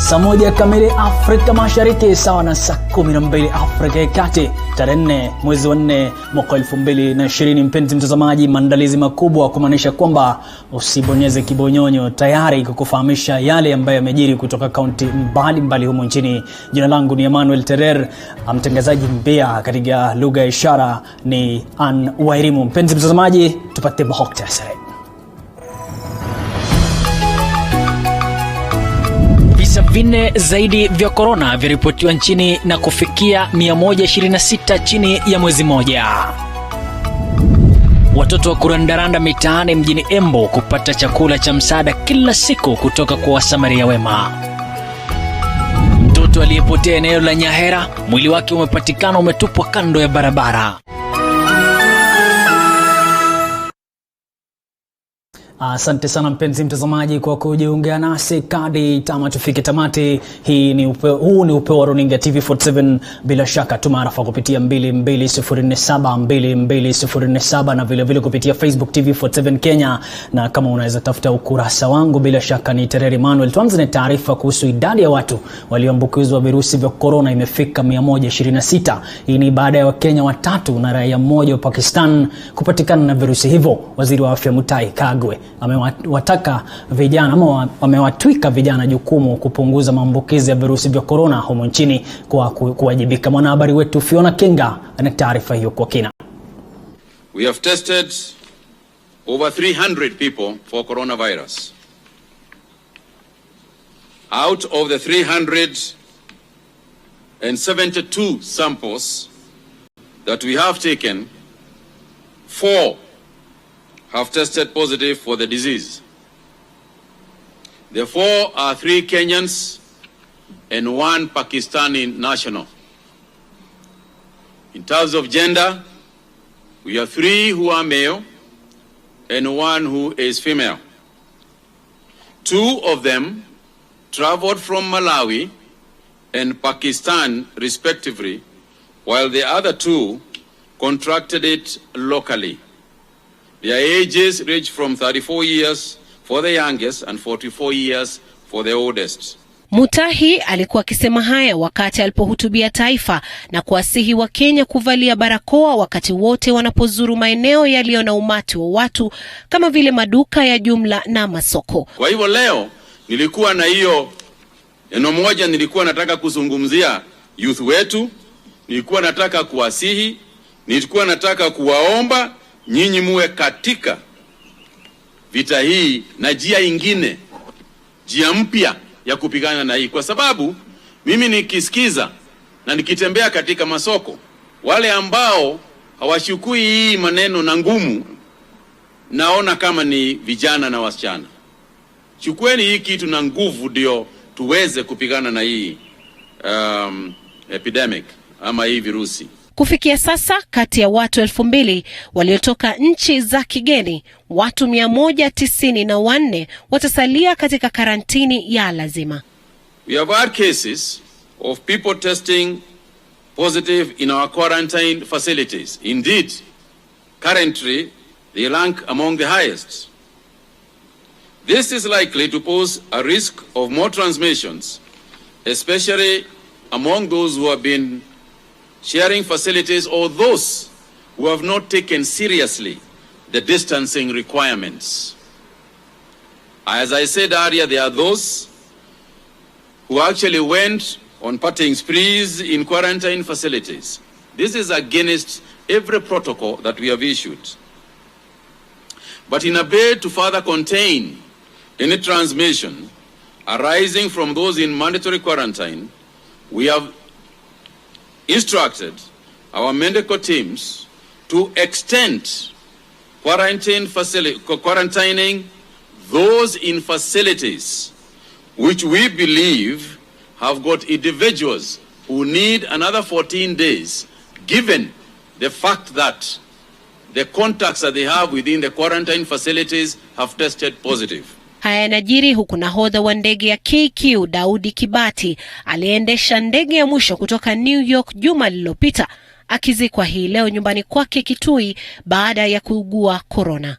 Saa 1 kamili Afrika Mashariki, sawa na saa 12 Afrika ya Kati, tarehe 4 mwezi wa 4 mwaka 2020. Mpenzi mtazamaji, maandalizi makubwa kumaanisha kwamba usibonyeze kibonyonyo, tayari kukufahamisha yale ambayo yamejiri kutoka kaunti mbalimbali humu nchini. Jina langu ni Emmanuel Terer, mtangazaji mbea katika lugha ya ishara ni An Wairimu. Mpenzi mtazamaji, tupate muhtasari. Visa 4 zaidi vya corona viripotiwa nchini na kufikia 126 chini ya mwezi mmoja. Watoto wa kurandaranda mitaani mjini Embo kupata chakula cha msaada kila siku kutoka kwa wasamaria wema. Mtoto aliyepotea eneo la Nyahera, mwili wake umepatikana umetupwa kando ya barabara. Asante sana mpenzi mtazamaji kwa kujiunga nasi kadi tufike tamati. Huu ni Upeo wa Runinga TV47, bila shaka tumaarafa kupitia 2207 na vile kupitia Facebook TV47 Kenya, na kama unaweza tafuta ukurasa wangu bila shaka ni Terer Emmanuel. Tuanze na taarifa kuhusu idadi ya watu walioambukizwa virusi vya corona imefika 126. Hii ni baada ya Wakenya 3 na raia mmoja wa Pakistan kupatikana na virusi hivyo. Waziri wa Afya Mutahi Kagwe amewataka vijana ama amewatwika vijana jukumu kupunguza maambukizi ya virusi vya corona humu nchini kwa kuwajibika. Mwanahabari wetu Fiona Kinga ana taarifa hiyo kwa kina. We have tested over 300 people for coronavirus. Out of the 372 samples that we have taken, 4 have tested positive for the disease. The 4 are 3 Kenyans and 1 Pakistani national. In terms of gender, we have 3 who are male and 1 who is female. 2 of them traveled from Malawi and Pakistan respectively, while the other 2 contracted it locally. Their ages range from 34 years for the youngest and 44 years for the oldest. Mutahi alikuwa akisema haya wakati alipohutubia taifa na kuwasihi wa Kenya kuvalia barakoa wakati wote wanapozuru maeneo yaliyo na umati wa watu kama vile maduka ya jumla na masoko. Kwa hivyo leo nilikuwa na hiyo neno moja, nilikuwa nataka kuzungumzia youth wetu, nilikuwa nataka kuwasihi, nilikuwa nataka kuwaomba nyinyi muwe katika vita hii na njia ingine, njia mpya ya kupigana na hii. Kwa sababu mimi nikisikiza na nikitembea katika masoko, wale ambao hawashukui hii maneno na ngumu, naona kama ni vijana na wasichana. Chukueni hii kitu na nguvu ndio tuweze kupigana na hii epidemic ama hii virusi. Kufikia sasa, kati ya watu 2000 waliotoka nchi za kigeni, watu 194 watasalia katika karantini ya lazima. We have had cases of people testing positive in our quarantine facilities. Indeed, currently they rank among the highest. This is likely to pose a risk of more transmissions, especially among those who have been sharing facilities or those who have not taken seriously the distancing requirements. As I said earlier, there are those who actually went on partying sprees in quarantine facilities. This is against every protocol that we have issued. But in a bid to further contain any transmission arising from those in mandatory quarantine, we have instructed our medical teams to extend quarantining those in facilities which we believe have got individuals who need another 14 days, given the fact that the contacts that they have within the quarantine facilities have tested positive. Haya yanajiri huku nahodha wa ndege ya KQ Daudi Kibati aliendesha ndege ya mwisho kutoka New York juma lililopita akizikwa hii leo nyumbani kwake Kitui baada ya kuugua corona.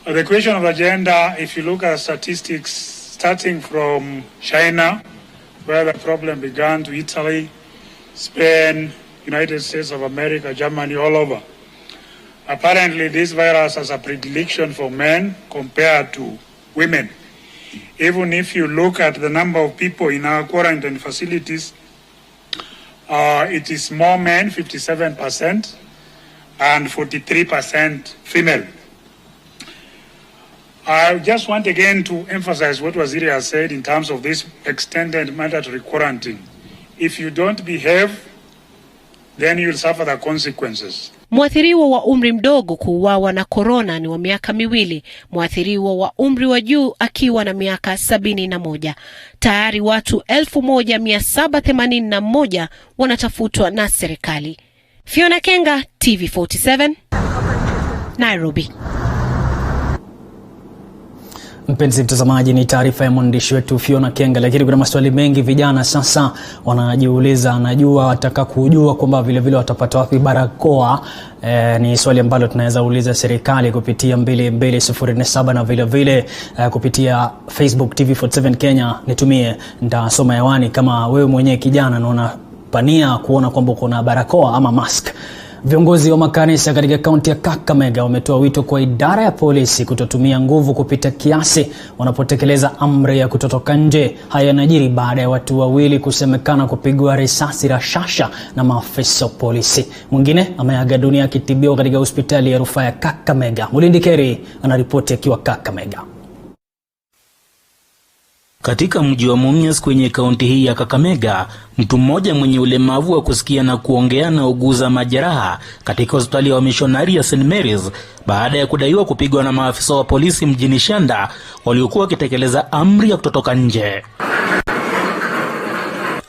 The question of agenda, if you look at statistics starting from China, where the problem began, to Italy, Spain, United States of America, Germany, all over. Apparently, this virus has a predilection for men compared to women. Even if you look at the number of people in our quarantine facilities, it is more men, 57%, and 43% female. I just want again to emphasize what Waziri has said in terms of this extended mandatory quarantine. If you don't behave, then you'll suffer the consequences. Mwathiriwa wa umri mdogo kuuawa na corona ni wa miaka 2, mwathiriwa wa umri wa juu akiwa na miaka 71. Tayari watu 1781 wanatafutwa na serikali. Fiona Kenga, TV47, Nairobi. Mpenzi mtazamaji, ni taarifa ya mwandishi wetu Fiona Kenga, lakini kuna maswali mengi vijana sasa wanajiuliza, anajua wataka kujua kwamba vile vile watapata wapi barakoa. Ni swali ambalo tunaweza uliza serikali kupitia 2247 na vile vile kupitia Facebook TV47 Kenya. Nitumie, nitasoma hewani kama wewe mwenyewe kijana na unapania kuona kwamba kuna barakoa ama mask. Viongozi wa makanisa katika kaunti ya Kakamega wametoa wito kwa idara ya polisi kutotumia nguvu kupita kiasi wanapotekeleza amri ya kutotoka nje. Haya yanajiri baada ya watu 2 kusemekana kupigwa risasi rashasha na maafisa wa polisi. Mwingine ameaga dunia akitibiwa katika hospitali ya rufaa ya Kakamega. Mulindi Keri anaripoti akiwa Kakamega. Katika mji wa Mumias kwenye kaunti hii ya Kakamega, mtu mmoja mwenye ulemavu wa kusikia na kuongea na uguza majeraha katika hospitali ya wamishonari ya St. Mary's baada ya kudaiwa kupigwa na maafisa wa polisi mjini Shanda waliokuwa wakitekeleza amri ya kutotoka nje.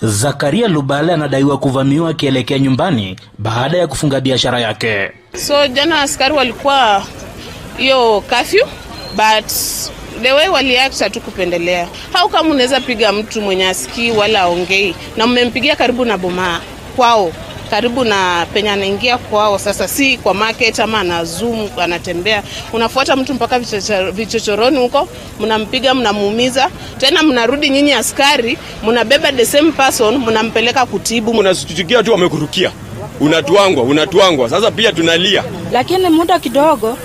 Zakaria Lubale anadaiwa kuvamiwa akielekea nyumbani baada ya kufunga biashara yake. So jana askari walikuwa hiyo curfew, but the way waliacha tu kupendelea. How kama unaweza piga mtu mwenye asikii wala aongei na mmempigia karibu na boma kwao, karibu na penya anaingia kwao, sasa si kwa market ama na zoom anatembea, unafuata mtu mpaka vichochoroni huko, mnampiga, mnamuumiza, tena mnarudi nyinyi askari, mnabeba the same person, mnampeleka kutibu. Mnasitukia tu wamekurukia, unatuangwa, sasa pia tunalia. Lakini muda kidogo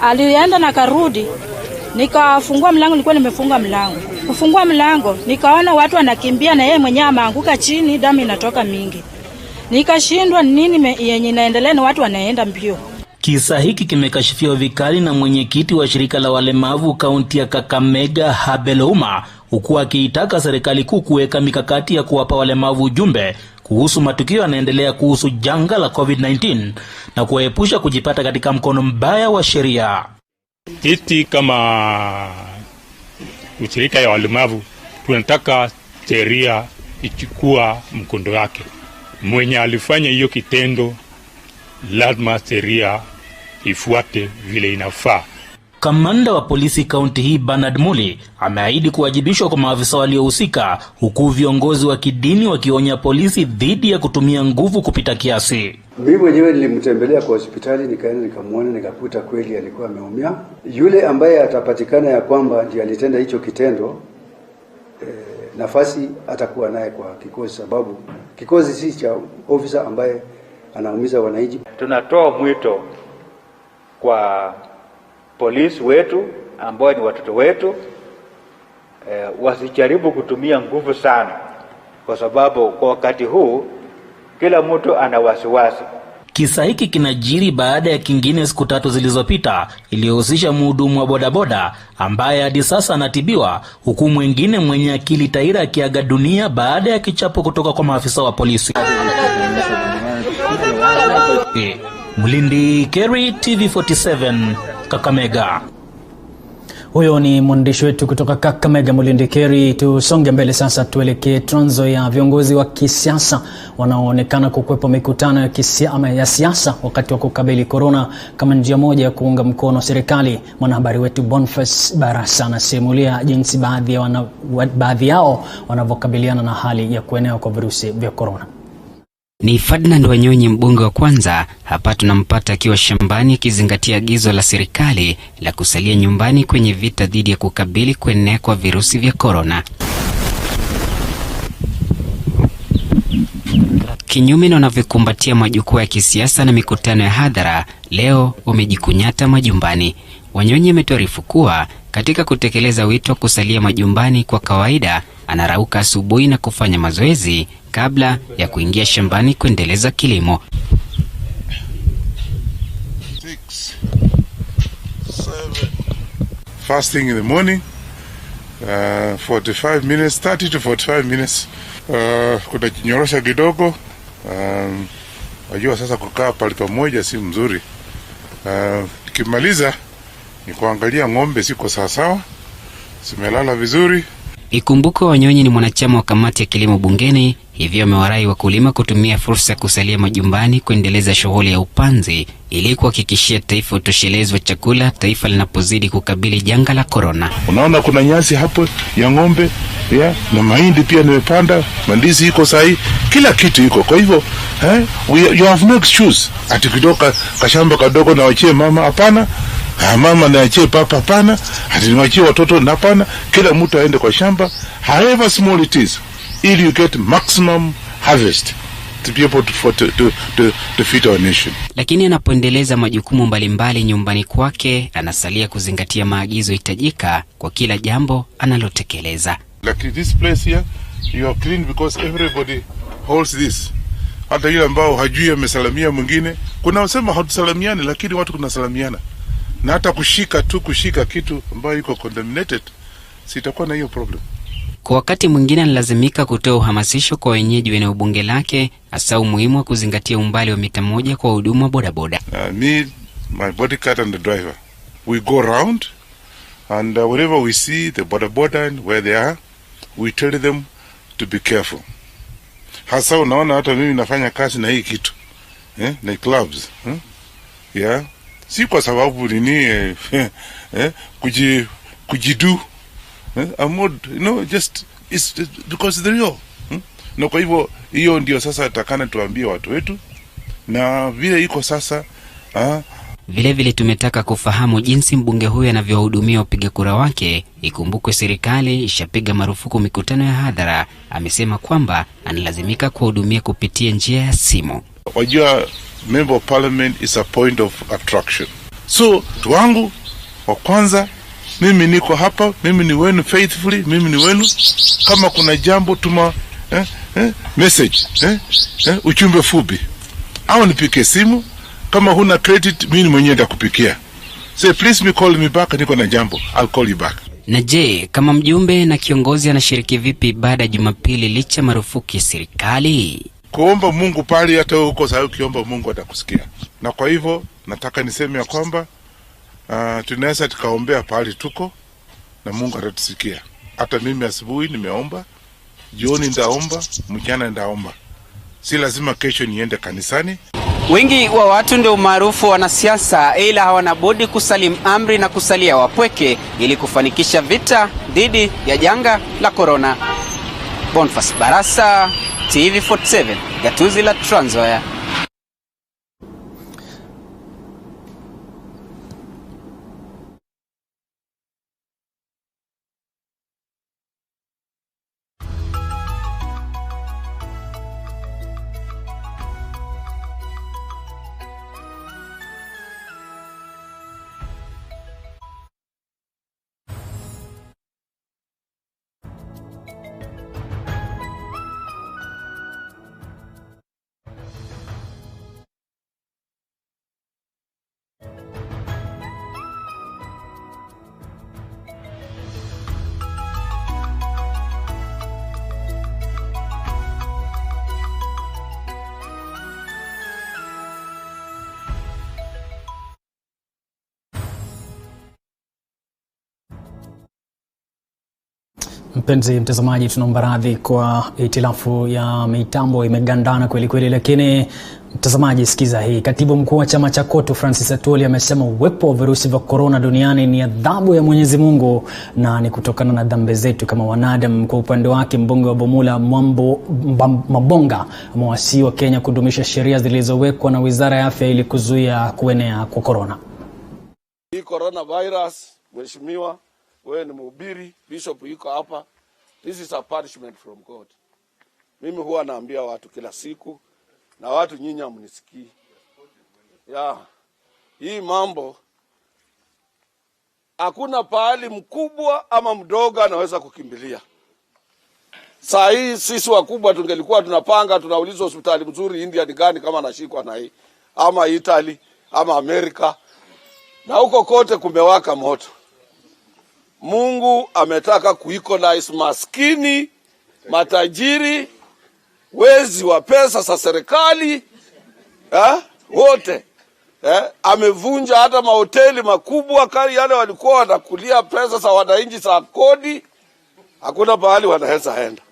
alienda na karudi, nikafungua mlango, nilikuwa nimefunga mlango. Kufungua mlango nikaona watu wanakimbia na yeye mwenyewe ameanguka chini, damu inatoka mingi. Nikashindwa nini yenye inaendelea, na watu wanaenda mbio. Kisa hiki kimekashifiwa vikali na mwenyekiti wa shirika la walemavu kaunti ya Kakamega Habeloma, huku akiitaka serikali kuu kuweka mikakati ya kuwapa walemavu ujumbe kuhusu matukio yanaendelea kuhusu janga la COVID-19 na kuwaepusha kujipata katika mkono mbaya wa sheria. Sisi kama ushirika ya walemavu tunataka sheria ichukua mkondo wake. Mwenye alifanya hiyo kitendo lazima sheria ifuate vile inafaa. Kamanda wa polisi kaunti hii Bernard Muli ameahidi kuwajibishwa kwa maafisa waliohusika, huku viongozi wa kidini wakionya polisi dhidi ya kutumia nguvu kupita kiasi. Mimi mwenyewe nilimtembelea kwa hospitali, nikaenda nikamwona, nikakuta kweli alikuwa ameumia. Yule ambaye atapatikana ya kwamba ndiye alitenda hicho kitendo, nafasi atakuwa naye kwa kikosi, sababu kikosi si cha ofisa ambaye anaumiza wananchi. Tunatoa mwito kwa polisi wetu ambao ni watoto wetu, wasijaribu kutumia nguvu sana, kwa sababu kwa wakati huu kila mtu ana wasiwasi. Kisa hiki kinajiri baada ya kingine siku 3 zilizopita iliyohusisha mhudumu wa bodaboda ambaye hadi sasa anatibiwa, huku mwingine mwenye akili taira akiaga dunia baada ya kichapo kutoka kwa maafisa wa polisi. Mulindi Keri, TV47, Kakamega. Huyo ni mwandishi wetu kutoka Kakamega, Mulindi Keri. Tusonge mbele sasa, tuelekee Trans Nzoia. Viongozi wa kisiasa wanaoonekana kukwepa mikutano ya siasa wakati wa kukabili corona kama njia moja ya kuunga mkono serikali. Mwanahabari wetu Boniface Barasa anasimulia jinsi baadhi yao wanavyokabiliana na hali ya kuenea kwa virusi vya corona. Ni Ferdinand Wanyonyi, mbunge wa kwanza. Hapa tunampata akiwa shambani akizingatia agizo la serikali la kusalia nyumbani kwenye vita dhidi ya kukabili kuenea kwa virusi vya corona. Kinyume na wanavyokumbatia majukwaa ya kisiasa na mikutano ya hadhara, leo wamejikunyata majumbani. Wanyonyi ametuarifu kuwa katika kutekeleza wito wa kusalia majumbani kwa kawaida, anarauka asubuhi na kufanya mazoezi kabla ya kuingia shambani kuendeleza kilimo. 6, 7. Fasting in the morning, 45 minutes, 30 to 45 minutes. Kuna kinyorosha kidogo. Wajua sasa kukaa pale pamoja si mzuri. Nikimaliza ni kuangalia ng'ombe siko sawa, simelala vizuri. Ikumbuke Wanyonyi ni mwanachama wa kamati ya kilimo bungeni, hivyo amewarai wakulima kutumia fursa ya kusalia majumbani kuendeleza shughuli ya upanzi ili kuhakikishia taifa utoshelezi wa chakula taifa linapozidi kukabili janga la corona. Unaona kuna nyasi hapo ya ng'ombe, na mahindi pia nimepanda, mandizi iko sahi, kila kitu iko. Kwa hivyo, you have no excuse. Ati kidoka kashamba kadogo na wachie mama, hapana. Mama na achie papa, hapana. Ati niwachie watoto, hapana. Kila mtu aende kwa shamba, however small it is, ili you get maximum harvest to be able to feed our nation. Lakini anapoendeleza majukumu mbalimbali nyumbani kwake, anasalia kuzingatia maagizo hitajika kwa kila jambo analotekeleza. Like this place here, you are clean because everybody holds this. Hata yule ambao hajui amesalamia mwingine, kuna wasema hatusalamiane lakini watu kunasalamiana. Na hata kushika kitu ambayo iko contaminated, sitakuwa na hiyo problem. Kwa wakati mwingine analazimika kutoa uhamasisho kwa wenyeji wa eneo bunge lake, hasa umuhimu wa kuzingatia umbali wa mita 1 kwa huduma bodaboda. Me, my bodyguard and the driver, we go around and wherever we see the bodaboda and where they are, we tell them to be careful. Hasa unaona hata mimi nafanya kazi na hii kitu, na gloves, si kwa sababu nini kujidu, just it's because the real. Na kwa hivyo hiyo ndio sasa takana tuambie watu wetu, na vile iko sasa. Vile tumetaka kufahamu jinsi mbunge huyu anavyohudumia wapiga kura wake. Ikumbukwe serikali ishapiga marufuku mikutano ya hadhara. Amesema kwamba analazimika kuhudumia kupitia njia ya simu. Wajua, member of parliament is a point of attraction. So tuangu wa kwanza, mimi niko hapa, mimi ni wenu faithfully, mimi ni wenu. Kama kuna jambo tuma message, ujumbe fupi, au nipike simu. Kama huna credit, mimi mwenyewe nitakupikia. Say please call me back, niko na jambo, I'll call you back. Na je, kama mjumbe na kiongozi anashiriki vipi baada ya Jumapili licha marufuku ya serikali? Kuomba Mungu pale, hata huko sasa ukiomba Mungu atakusikia. Na kwa hivyo nataka niseme ya kwamba tunaweza tukaombea pale tuko na Mungu atatusikia. Hata mimi asubuhi nimeomba, jioni ndaomba, mchana ndaomba. Si lazima kesho niende kanisani. Wengi wa watu ndio maarufu wanasiasa, ila hawana budi kusalimu amri na kusalia wapweke ili kufanikisha vita dhidi ya janga la corona. Bonfas Barasa, TV47, gatuzi la Trans Nzoia. Mpenzi mtazamaji, tunaomba radhi kwa itilafu ya mitambo, imegandana kweli kweli, lakini mtazamaji sikiza hii. Katibu mkuu wa chama cha KOTU Francis Atwoli amesema uwepo wa virusi vya corona duniani ni adhabu ya Mwenyezi Mungu na ni kutokana na dhambi zetu kama wanadamu. Kwa upande wake, mbunge wa Bomula Mabonga amewasihi wa Kenya kudumisha sheria zilizowekwa na Wizara ya Afya ili kuzuia kuenea kwa corona. Hii coronavirus, mheshimiwa, wewe ni mhubiri, bishop yuko hapa. This is a punishment from God. Mimi huwa naambia watu kila siku, na watu nyinyi hamnisikii. Hii mambo hakuna pahali mkubwa ama mdogo anaweza kukimbilia. Saa hii sisi wakubwa tungelikuwa tunapanga, tunauliza hospitali mzuri India ni gani kama anashikwa na hii, ama Italy ama Amerika, na huko kote kumewaka moto. Mungu ametaka kuequalize maskini, matajiri, wezi wa pesa za serikali, wote. Amevunja hata mahoteli makubwa kali yale walikuwa wanakulia pesa za wananchi za kodi, hakuna pahali wanaweza enda.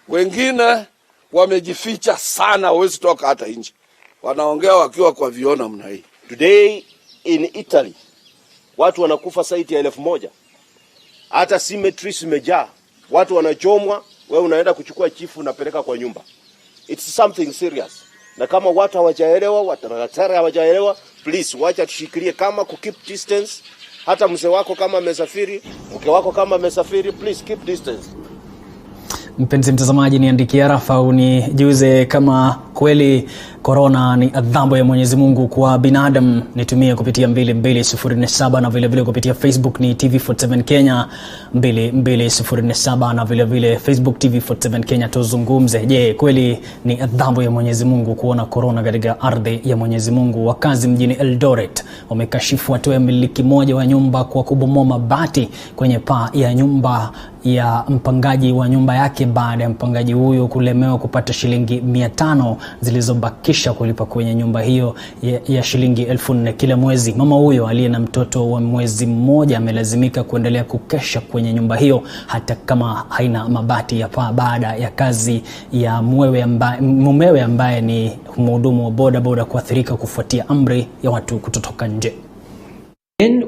Wengine wamejificha sana, hawezi toka hata nje. Wanaongea wakiwa kwa viona mna hii. Today in Italy watu wanakufa zaidi ya 1,000. Hata cemeteries imejaa. Watu wanachomwa, wewe unaenda kuchukua chifu unapeleka kwa nyumba. It's something serious. Na kama watu hawajaelewa, wataratara hawajaelewa, please wacha tushikilie kama ku keep distance. Hata mzee wako kama amesafiri, mke wako kama amesafiri, please keep distance. Mpenzi mtazamaji, niandikia rafa au nijuze kama kweli corona ni adhabu ya Mwenyezi Mungu kwa binadamu. Nitumie kupitia 2207 na vile vile kupitia Facebook ni TV47 Kenya 2207 na vile vile Facebook TV47 Kenya. Tuzungumze, je, kweli ni adhabu ya Mwenyezi Mungu kuona corona katika ardhi ya Mwenyezi Mungu? Wakazi mjini Eldoret wamekashifu hatua ya mmiliki mmoja wa nyumba kwa kubomoa mabati kwenye paa ya nyumba ya mpangaji wa nyumba yake baada ya mpangaji huyo kulemewa kupata shilingi 500 zilizobakisha kulipa kwenye nyumba hiyo ya shilingi 4,000 kila mwezi. Mama huyo aliye na mtoto wa mwezi mmoja amelazimika kuendelea kukesha kwenye nyumba hiyo hata kama haina mabati ya paa baada ya kazi ya mumewe ambaye ni mhudumu wa bodaboda kuathirika kufuatia amri ya watu kutotoka nje.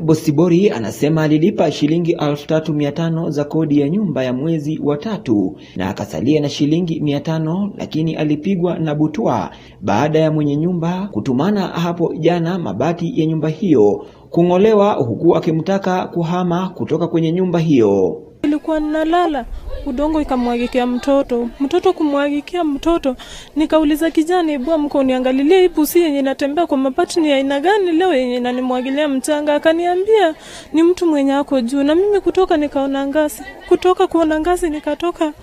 Bosibori anasema alilipa shilingi 3,500 za kodi ya nyumba ya mwezi wa 3 na akasalia na shilingi 500, lakini alipigwa na butwa baada ya mwenye nyumba kutumana hapo jana mabati ya nyumba hiyo kungolewa, huku akimtaka kuhama kutoka kwenye nyumba hiyo. Nilikuwa nalala, udongo ikamwagikia mtoto kumwagikia mtoto. Nikauliza kijana, hebu amko niangalilie hii pusi yenye inatembea kwa mabati ni aina gani leo yenye inanimwagilia mchanga? Akaniambia ni mtu mwenye ako juu. Na mimi kutoka nikaona ngazi. Kutoka kuona ngazi nikatoka.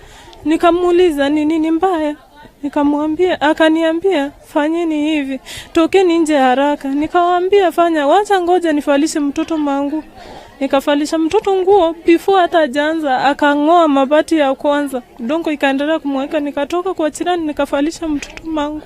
Nikamuuliza ni nini mbaya? Nikamwambia, akaniambia fanyeni hivi, tokeni nje haraka. Nikawaambia fanya, wacha ngoja nifalishe mtoto mangu. Nikafalisha mtoto nguo, before hata hajaanza akangoa mabati ya kwanza. Dongo ikaendelea kumweka, nikatoka kwa jirani nikafalisha mtoto mangu.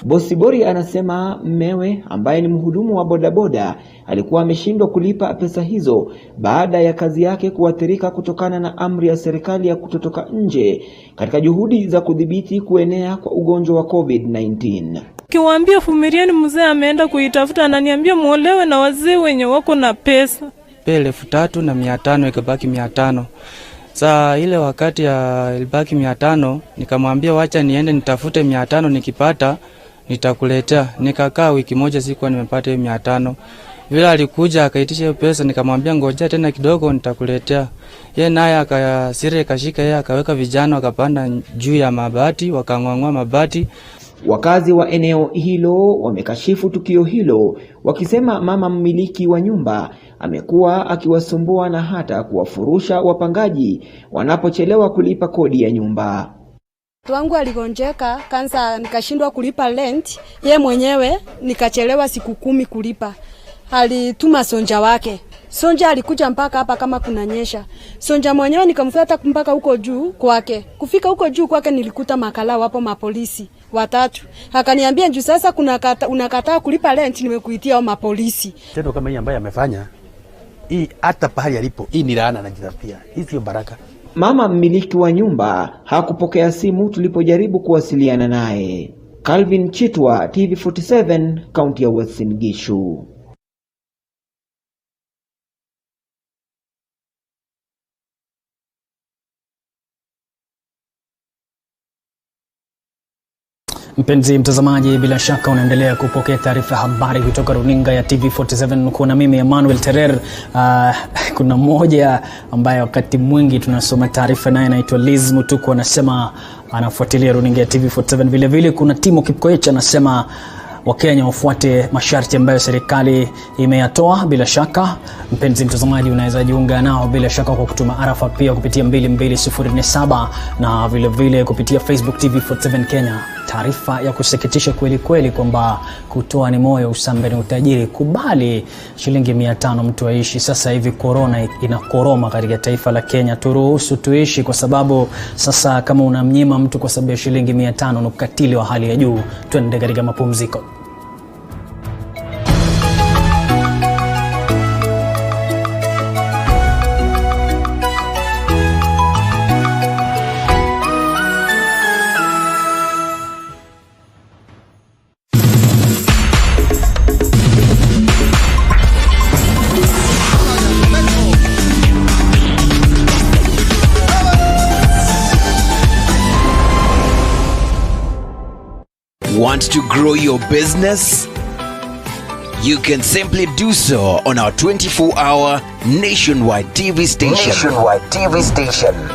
Bosibori anasema mmewe ambaye ni mhudumu wa bodaboda alikuwa ameshindwa kulipa pesa hizo baada ya kazi yake kuathirika kutokana na amri ya serikali ya kutotoka nje katika juhudi za kudhibiti kuenea kwa ugonjwa wa COVID-19. Kiwaambia fumirieni mzee ameenda kuitafuta, ananiambia muolewe na wazee wenye wako na pesa. 3,500 ikabaki 500. Saa ile wakati ya ilibaki 500 nikamwambia wacha niende nitafute 500, nikipata nitakuletea. Nikakaa wiki moja sikuwa nimepata 500. Vile alikuja akaitisha hiyo pesa nikamwambia ngoja tena kidogo nitakuletea. Yeye naye akasire kashika, yeye akaweka vijana wakapanda juu ya mabati wakang'oa mabati. Wakazi wa eneo hilo wamekashifu tukio hilo wakisema mama mmiliki wa nyumba amekuwa akiwasumbua na hata kuwafurusha wapangaji wanapochelewa kulipa kodi ya nyumba. Mtu wangu aligonjeka kansa, nikashindwa kulipa rent, yeye mwenyewe nikachelewa siku 10 kulipa. Alituma sonja wake. Sonja alikuja mpaka hapa kama kunanyesha. Sonja mwenyewe nikamfuata mpaka huko juu kwake. Kufika huko juu kwake nilikuta makala wapo mapolisi 3. Akaniambia juu sasa unakataa kulipa rent, nimekuitia au mapolisi. Tendo kama hii ambaye amefanya hii hata pahali alipo, hii ni laana anajitapia. Hii sio baraka. Mama mmiliki wa nyumba hakupokea simu tulipojaribu kuwasiliana naye. Calvin Chitwa, TV47, kaunti ya Uasin Gishu. Mpenzi mtazamaji, bila shaka unaendelea kupokea taarifa habari kutoka runinga ya TV47. Kuna mimi Emmanuel Terer. Kuna mmoja ambaye wakati mwingi tunasoma taarifa naye anaitwa Liz Mutuku, anasema anafuatilia runinga ya TV47. Vile vile kuna Timo Kipkoech anasema Wakenya wafuate masharti ambayo serikali imeyatoa. Bila shaka mpenzi mtazamaji, unaweza jiunga nao bila shaka kwa kutuma arafa pia kupitia 22047 na vile vile kupitia Facebook TV47 Kenya. Taarifa ya kusikitisha kweli kweli kwamba kutoa ni moyo, usambe ni utajiri. Kubali shilingi 500 mtu aishi. Sasa hivi corona inakoroma katika taifa la Kenya. Turuhusu tuishi, kwa sababu sasa kama unamnyima mtu kwa sababu ya shilingi 500 ni ukatili wa hali ya juu. Twende katika mapumziko. Want to grow your business? You can simply do so on our 24-hour nationwide TV station.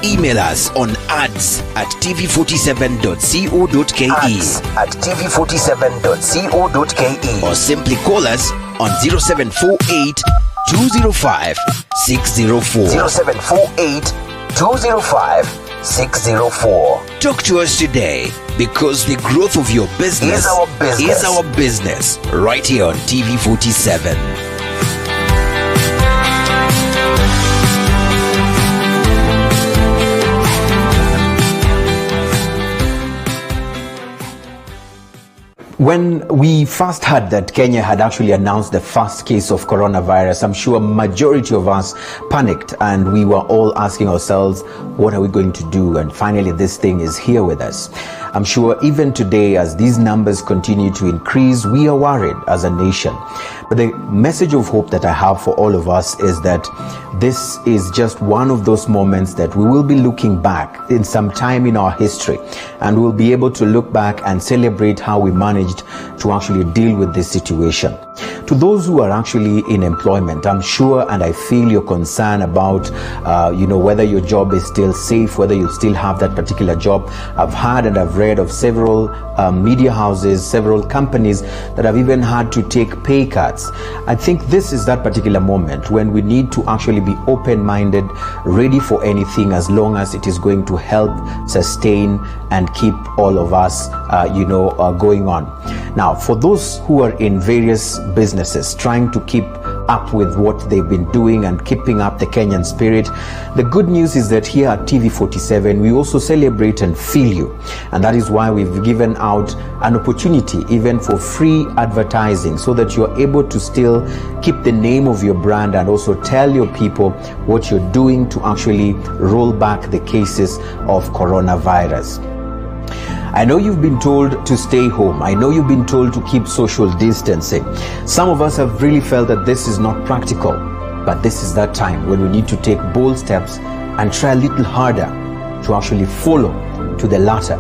Email us on ads@tv47.co.ke. Or simply call us on 0748 205 604. 0748 205 604. Talk to us today, because the growth of your business is our business, right here on TV47. When we first heard that Kenya had actually announced the first case of coronavirus, I'm sure majority of us panicked and we were all asking ourselves, what are we going to do? And finally, this thing is here with us. I'm sure even today, as these numbers continue to increase, we are worried as a nation. But the message of hope that I have for all of us is that this is just one of those moments that we will be looking back in some time in our history, and we'll be able to look back and celebrate how we managed to actually deal with this situation. To those who are actually in employment, I'm sure and I feel your concern about, whether your job is still safe, whether you still have that particular job. I've heard and I've read of several media houses, several companies that have even had to take pay cuts. I think this is that particular moment when we need to actually be open-minded, ready for anything, as long as it is going to help sustain and keep all of us, going on. Now, for those who are in various businesses trying to keep up with what they've been doing and keeping up the Kenyan spirit, the good news is that here at TV47 we also celebrate and feel you, and that is why we've given out an opportunity even for free advertising, so that you're able to still keep the name of your brand and also tell your people what you're doing to actually roll back the cases of coronavirus. I know you've been told to stay home. I know you've been told to keep social distancing. Some of us have really felt that this is not practical, but this is that time when we need to take bold steps and try a little harder to actually follow to the latter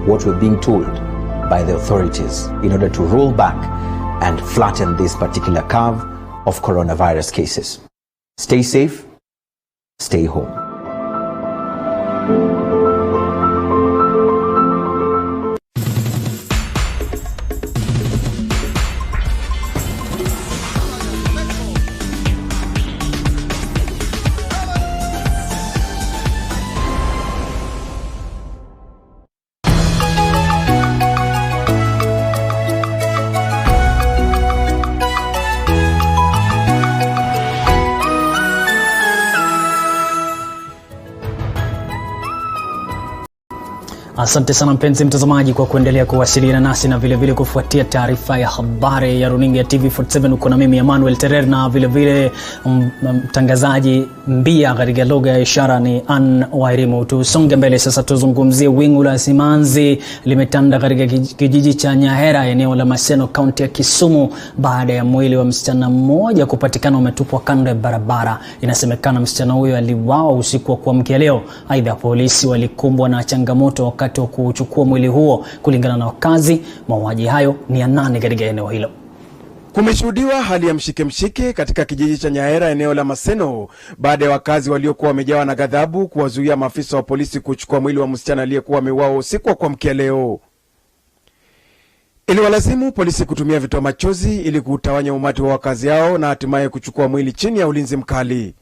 what we're being told by the authorities, in order to roll back and flatten this particular curve of coronavirus cases. Stay safe, stay home. Asante sana mpenzi mtazamaji kwa kuendelea kuwasiliana nasi na vile vile kufuatia taarifa ya habari ya runinga ya TV47. Uko na mimi Emmanuel Terer, na vile vile mtangazaji mbia katika lugha ya ishara ni Ann Wairimu. Tusonge mbele sasa, tuzungumzie wingu la simanzi limetanda katika kijiji cha Nyahera, eneo la Maseno, kaunti ya Kisumu, baada ya mwili wa msichana mmoja kupatikana umetupwa kando ya barabara. Inasemekana msichana huyo aliuawa usiku wa kuamkia leo. Aidha, polisi walikumbwa na changamoto wakati wa kuchukua mwili huo. Kulingana na wakazi, mauaji hayo ni ya 8 katika eneo hilo. Kumeshuhudiwa hali ya mshike katika kijiji cha Nyaera eneo la Maseno baada ya wakazi waliokuwa wamejawa na ghadhabu kuwazuia maafisa wa polisi kuchukua mwili wa msichana aliyekuwa ameuawa usiku wa kuamkia leo. Iliwalazimu polisi kutumia vitoa machozi ili kutawanya umati wa wakazi hao na hatimaye kuchukua mwili chini ya ulinzi mkali.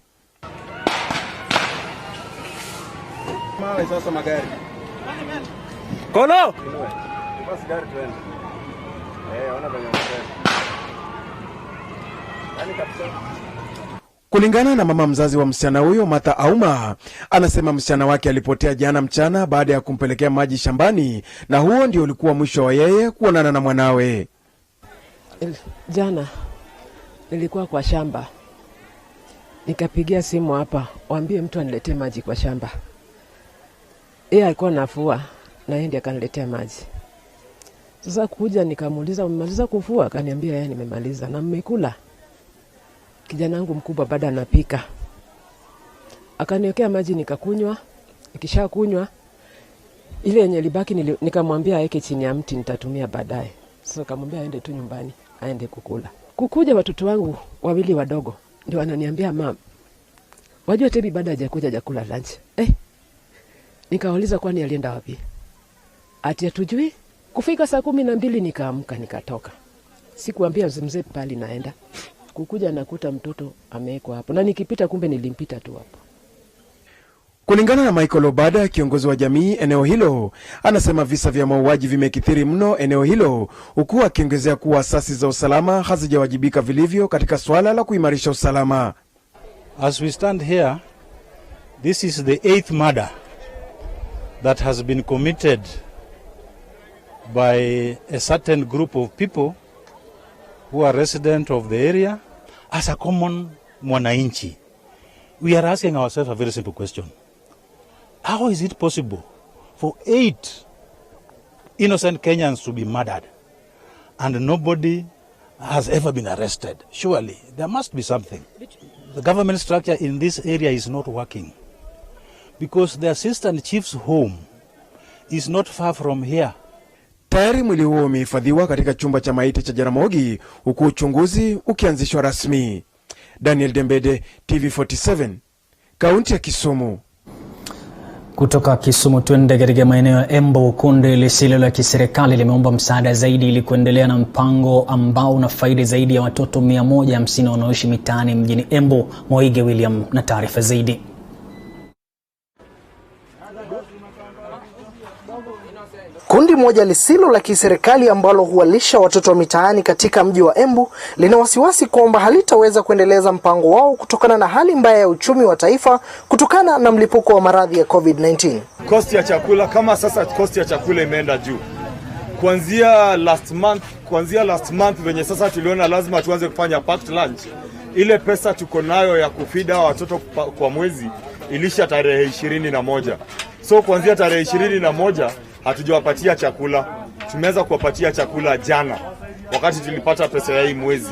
Sasa magari. Kono! Basi gari tuende. Ona kwenye magari. Kulingana na mama mzazi wa msichana huyo, Martha Auma, anasema msichana wake alipotea jana mchana baada ya kumpelekea maji shambani, na huo ndio ulikuwa mwisho wa yeye kuonana na mwanawe. Jana nilikuwa kwa shamba, nikapigia simu hapa waambie mtu aniletee maji kwa shamba. Yeye alikuwa nafua na yeye ndiye akaniletea maji. Sasa kuja nikamuuliza, umemaliza kufua? Akaniambia yeye nimemaliza. Na mmekula? Kijana wangu mkubwa bado anapika. Akaniwekea maji nikakunywa. Nikishakunywa ile yenye libaki nikamwambia aweke chini ya mti, nitatumia baadaye. Sasa nikamwambia aende tu nyumbani, aende kukula. Kukuja watoto wangu wawili wadogo ndio wananiambia, mama, wajua Tebi bado hajakuja kula lunch. Nikauliza kwani alienda wapi? Ati hatujui. Kufika saa 12 nikaamka nikatoka. Sikuambia mzee pali naenda. Kukuja nakuta mtoto amewekwa hapo. Na nikipita kumbe nilimpita tu hapo. Kulingana na Michael Obada, kiongozi wa jamii eneo hilo, anasema visa vya mauaji vimekithiri mno eneo hilo, huku akiongezea kuwa asasi za usalama hazijawajibika vilivyo katika swala la kuimarisha usalama. As we stand here, this is the 8th murder that has been committed by a certain group of people who are resident of the area. As a common mwananchi, we are asking ourselves a very simple question. How is it possible for 8 innocent Kenyans to be murdered and nobody has ever been arrested? Surely there must be something. The government structure in this area is not working because the assistant chief's home is not far from here. Tayari mwili huo umehifadhiwa katika chumba cha maiti cha Jaramogi, huku uchunguzi ukianzishwa rasmi. Daniel Dembede, TV47, kaunti ya Kisumu. Kutoka Kisumu tuende katika maeneo ya Embu. Kundi lisilo la kiserikali limeomba msaada zaidi ili kuendelea na mpango ambao una faida zaidi ya watoto 150 wanaoishi mitaani mjini Embu. Moige William na taarifa zaidi. Kundi moja lisilo la kiserikali ambalo huwalisha watoto wa mitaani katika mji wa Embu lina wasiwasi kwamba halitaweza kuendeleza mpango wao kutokana na hali mbaya ya uchumi wa taifa kutokana na mlipuko wa maradhi ya COVID-19. Cost ya chakula, kama sasa cost ya chakula imeenda juu. Kuanzia last month venye sasa tuliona lazima tuanze kufanya packed lunch. Ile pesa tuko nayo ya kufida watoto kwa mwezi ilisha tarehe 21. So kuanzia tarehe 21 hatujawapatia chakula. Tumeanza kuwapatia chakula jana wakati tulipata pesa ya hii mwezi.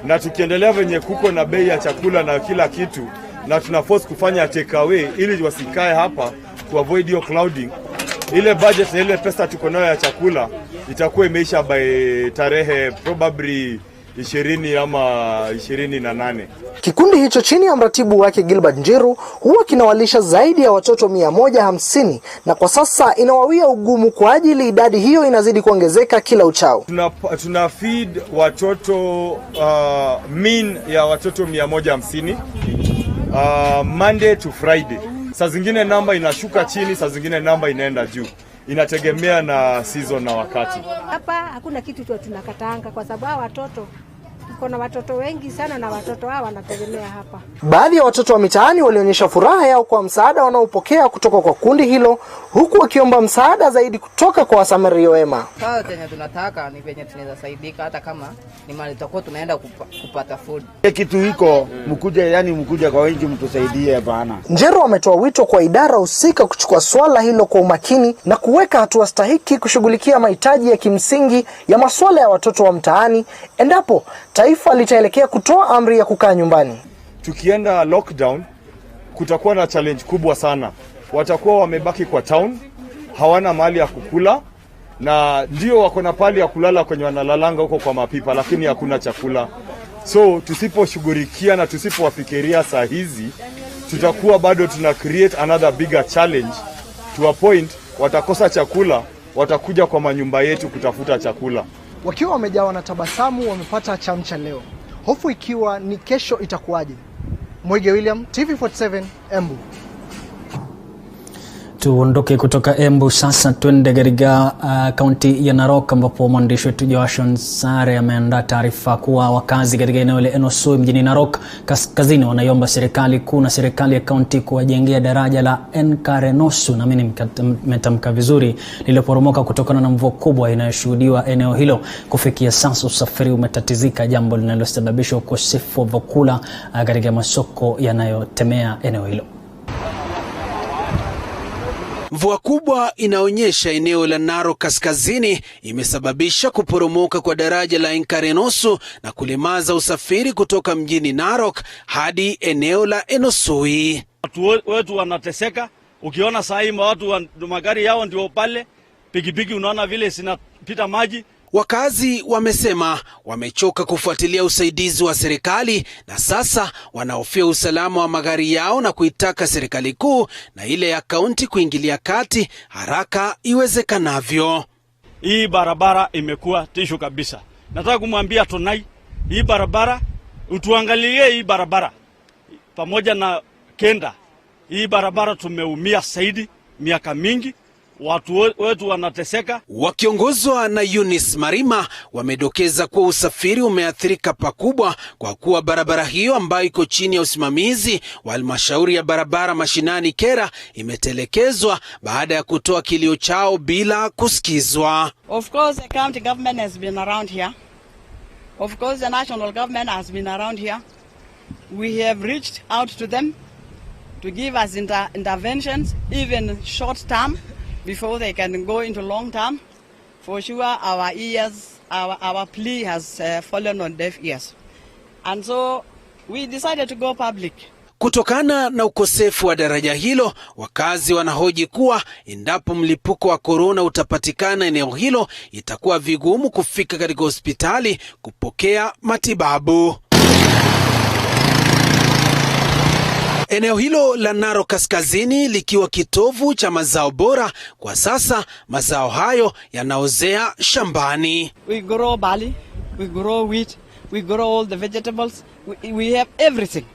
Na tukiendelea venye kuko na bei ya chakula na kila kitu, na tuna force kufanya take away ili wasikae hapa to avoid your clouding. Ile budget na ile pesa tuko nayo ya chakula itakuwa imeisha by tarehe probably 20 ama 28. Kikundi hicho chini ya mratibu wake Gilbert Njiru huwa kinawalisha zaidi ya watoto 150 na kwa sasa inawawia ugumu kwa ajili idadi hiyo inazidi kuongezeka kila uchao. Tuna feed watoto mean ya watoto 150 Monday to Friday. Saa zingine namba inashuka chini, saa zingine namba inaenda juu. Inategemea na season na wakati. Hapa hakuna kitu tu tunakataanga kwa sababu watoto kuna watoto wengi sana na watoto hao wanategemea hapa. Baadhi ya watoto wa mitaani walionyesha furaha yao kwa msaada wanaopokea kutoka kwa kundi hilo, huku wakiomba msaada zaidi kutoka kwa wasamaria wema. Sasa tena tunataka ni venye tunaweza saidika, hata kama ni mali tutakuwa tunaenda kupata food. Kitu hiko mkuja kwa wengi mtusaidie bana. Njiru ametoa wito kwa idara husika kuchukua swala hilo kwa umakini na kuweka hatua stahiki kushughulikia mahitaji ya kimsingi ya masuala ya watoto wa mtaani endapo taifa litaelekea kutoa amri ya kukaa nyumbani. Tukienda lockdown kutakuwa na challenge kubwa sana. Watakuwa wamebaki kwa town hawana mahali ya kukula, na ndio wako na pali ya kulala kwenye wanalalanga huko kwa mapipa, lakini hakuna chakula. So tusiposhughulikia na tusipowafikiria saa hizi, tutakuwa bado tuna create another bigger challenge to a point watakosa chakula, watakuja kwa manyumba yetu kutafuta chakula. Wakiwa wamejawa na tabasamu, wamepata chamcha leo. Hofu ikiwa ni kesho itakuwaje. Mwege William, TV47, Embu. Tuondoke kutoka Embu sasa tuende katika kaunti ya Narok ambapo mwandishi wetu Joshon Sare ameandaa taarifa kuwa wakazi katika eneo la Enosoi mjini Narok kaskazini wanaiomba serikali kuu na serikali ya kaunti kuwajengea daraja la Enkarenosu, na mimi nimetamka vizuri, lililoporomoka kutokana na mvua kubwa inayoshuhudiwa eneo hilo. Kufikia sasa usafiri umetatizika, jambo linalosababisha ukosefu wa vyakula katika masoko yanayotemea eneo hilo. Mvua kubwa inaonyesha eneo la Narok kaskazini imesababisha kuporomoka kwa daraja la Enkarenosu na kulemaza usafiri kutoka mjini Narok hadi eneo la Enosoi. Watu wetu wanateseka. Ukiona saa hii watu magari yao ndio pale, pikipiki unaona vile zinapita maji. Wakazi wamesema wamechoka kufuatilia usaidizi wa serikali na sasa wanahofia usalama wa magari yao na kuitaka serikali kuu na ile ya kaunti kuingilia kati haraka iwezekanavyo. Hii barabara imekuwa tishu kabisa. Nataka kumwambia Tonai, hii barabara utuangalie, hii barabara pamoja na Kenda. Hii barabara tumeumia zaidi miaka mingi. Watu wetu wanateseka. Wakiongozwa na Eunice Marima wamedokeza kuwa usafiri umeathirika pakubwa kwa kuwa barabara hiyo ambayo iko chini ya usimamizi wa halmashauri ya barabara mashinani Kera imetelekezwa baada ya kutoa kilio chao bila kusikizwa. Of course the county government has been around here. Of course the national government has been around here. We have reached out to them to give us interventions, even short term, before they can go into long term. For sure our ears, our plea has fallen on deaf ears. And so we decided to go public. Kutokana na ukosefu wa daraja hilo, wakazi wanahoji kuwa endapo mlipuko wa korona utapatikana eneo hilo, itakuwa vigumu kufika katika hospitali kupokea matibabu. Eneo hilo la Narok kaskazini likiwa kitovu cha mazao bora, kwa sasa mazao hayo yanaozea shambani. We grow barley, we grow wheat, we grow all the vegetables, we have everything.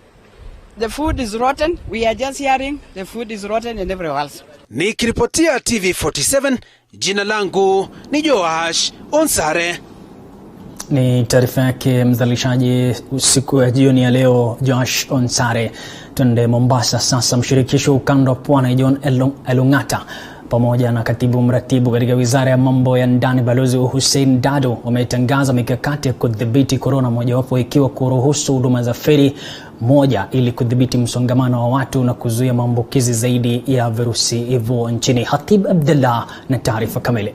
The food is rotten, we are just hearing the food is rotten and everywhere else. Nikiripotia TV47, jina langu ni Joash Onsare. Ni taarifa yake mzalishaji usiku ya jioni ya leo Josh Onsare. Tuende Mombasa sasa. Mshirikisho ukanda wa Pwani John Elung'ata pamoja na katibu mratibu katika wizara ya mambo ya ndani Balozi Hussein Dado wametangaza mikakati ya kudhibiti corona, mojawapo ikiwa kuruhusu huduma za feri moja ili kudhibiti msongamano wa watu na kuzuia maambukizi zaidi ya virusi hivyo nchini. Hatib Abdullah na taarifa kamili.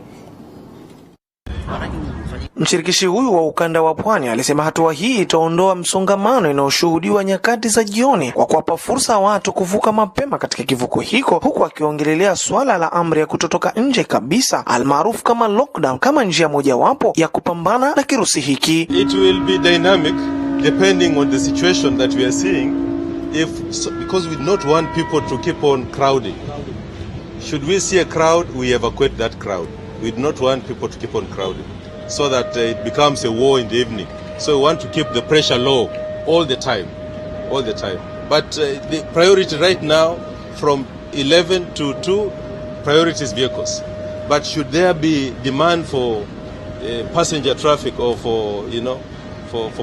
Mshirikishi huyu wa ukanda wa Pwani alisema hatua hii itaondoa msongamano unaoshuhudiwa nyakati za jioni kwa kuwapa fursa watu kuvuka mapema katika kivuko hiko, huku akiongelelea swala la amri ya kutotoka nje kabisa almaarufu kama lockdown kama njia mojawapo ya kupambana na kirusi hiki. It will be dynamic depending on the situation that we are seeing, because we don't want people to keep on crowding. Should we see a crowd, we evacuate that crowd. We do not want people to keep on crowding, so that it becomes a war in the evening. So we want to keep the pressure low all the time. But the priority right now from 11 to 2, priority is vehicles. But should there be demand for passenger traffic or for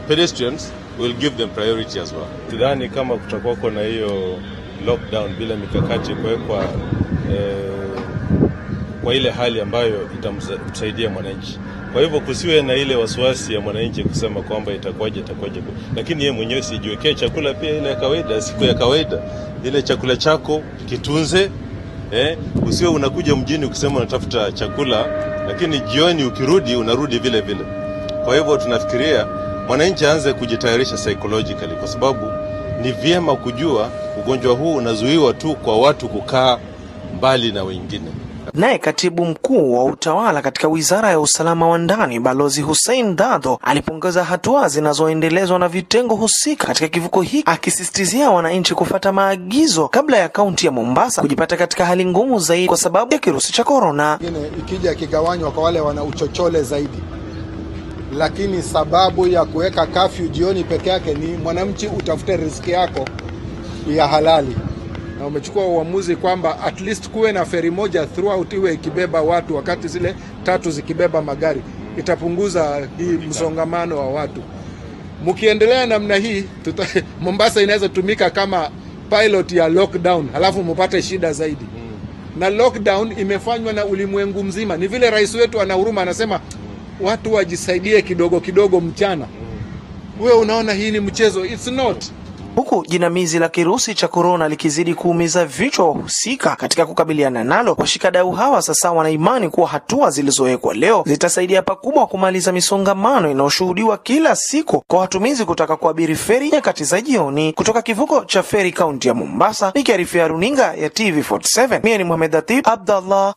pedestrians, we'll give them priority as well. Sidhani kama kutakuwa na hiyo lockdown bila mikakati kuwekwa kwa ile hali ambayo itamsaidia mwananchi. Kwa hivyo kusiwe na ile wasiwasi ya mwananchi kusema kwamba itakuwaje. Lakini yeye mwenyewe sijiwekee chakula pia ile ya kawaida, siku ya kawaida. Ile chakula chako kitunze, usiwe unakuja mjini ukisema unatafuta chakula, lakini jioni ukirudi unarudi vile vile. Kwa hivyo tunafikiria mwananchi aanze kujitayarisha psychologically, kwa sababu ni vyema kujua ugonjwa huu unazuiwa tu kwa watu kukaa mbali na wengine. Naye katibu mkuu wa utawala katika Wizara ya Usalama wa Ndani Balozi Hussein Dadho alipongeza hatua zinazoendelezwa na vitengo husika katika kivuko hiki, akisisitizia wananchi kufuata maagizo kabla ya kaunti ya Mombasa kujipata katika hali ngumu zaidi kwa sababu ya kirusi cha korona. Ikija kigawanywa kwa wale wana uchochole zaidi, lakini sababu ya kuweka kafyu jioni peke yake ni mwananchi utafute riziki yako ya halali, na umechukua uamuzi kwamba at least kuwe na feri moja throughout iwe ikibeba watu, wakati zile 3 zikibeba magari. Itapunguza hii msongamano wa watu. Mkiendelea namna hii Mombasa inaweza tumika kama pilot ya lockdown, halafu mpate shida zaidi. Na lockdown imefanywa na ulimwengu mzima. Ni vile rais wetu ana huruma, anasema watu wajisaidie kidogo kidogo mchana. Wewe unaona hii ni mchezo? It's not. Huku jinamizi la kirusi cha korona likizidi kuumiza vichwa wahusika katika kukabiliana nalo, washikadau hawa sasa wana imani kuwa hatua zilizowekwa leo zitasaidia pakubwa kumaliza misongamano inayoshuhudiwa kila siku kwa watumizi kutaka kuabiri feri nyakati za jioni. Kutoka kivuko cha feri kaunti ya Mombasa, nikiarifia runinga ya TV47, mimi ni Mohamed Hatib Abdallah.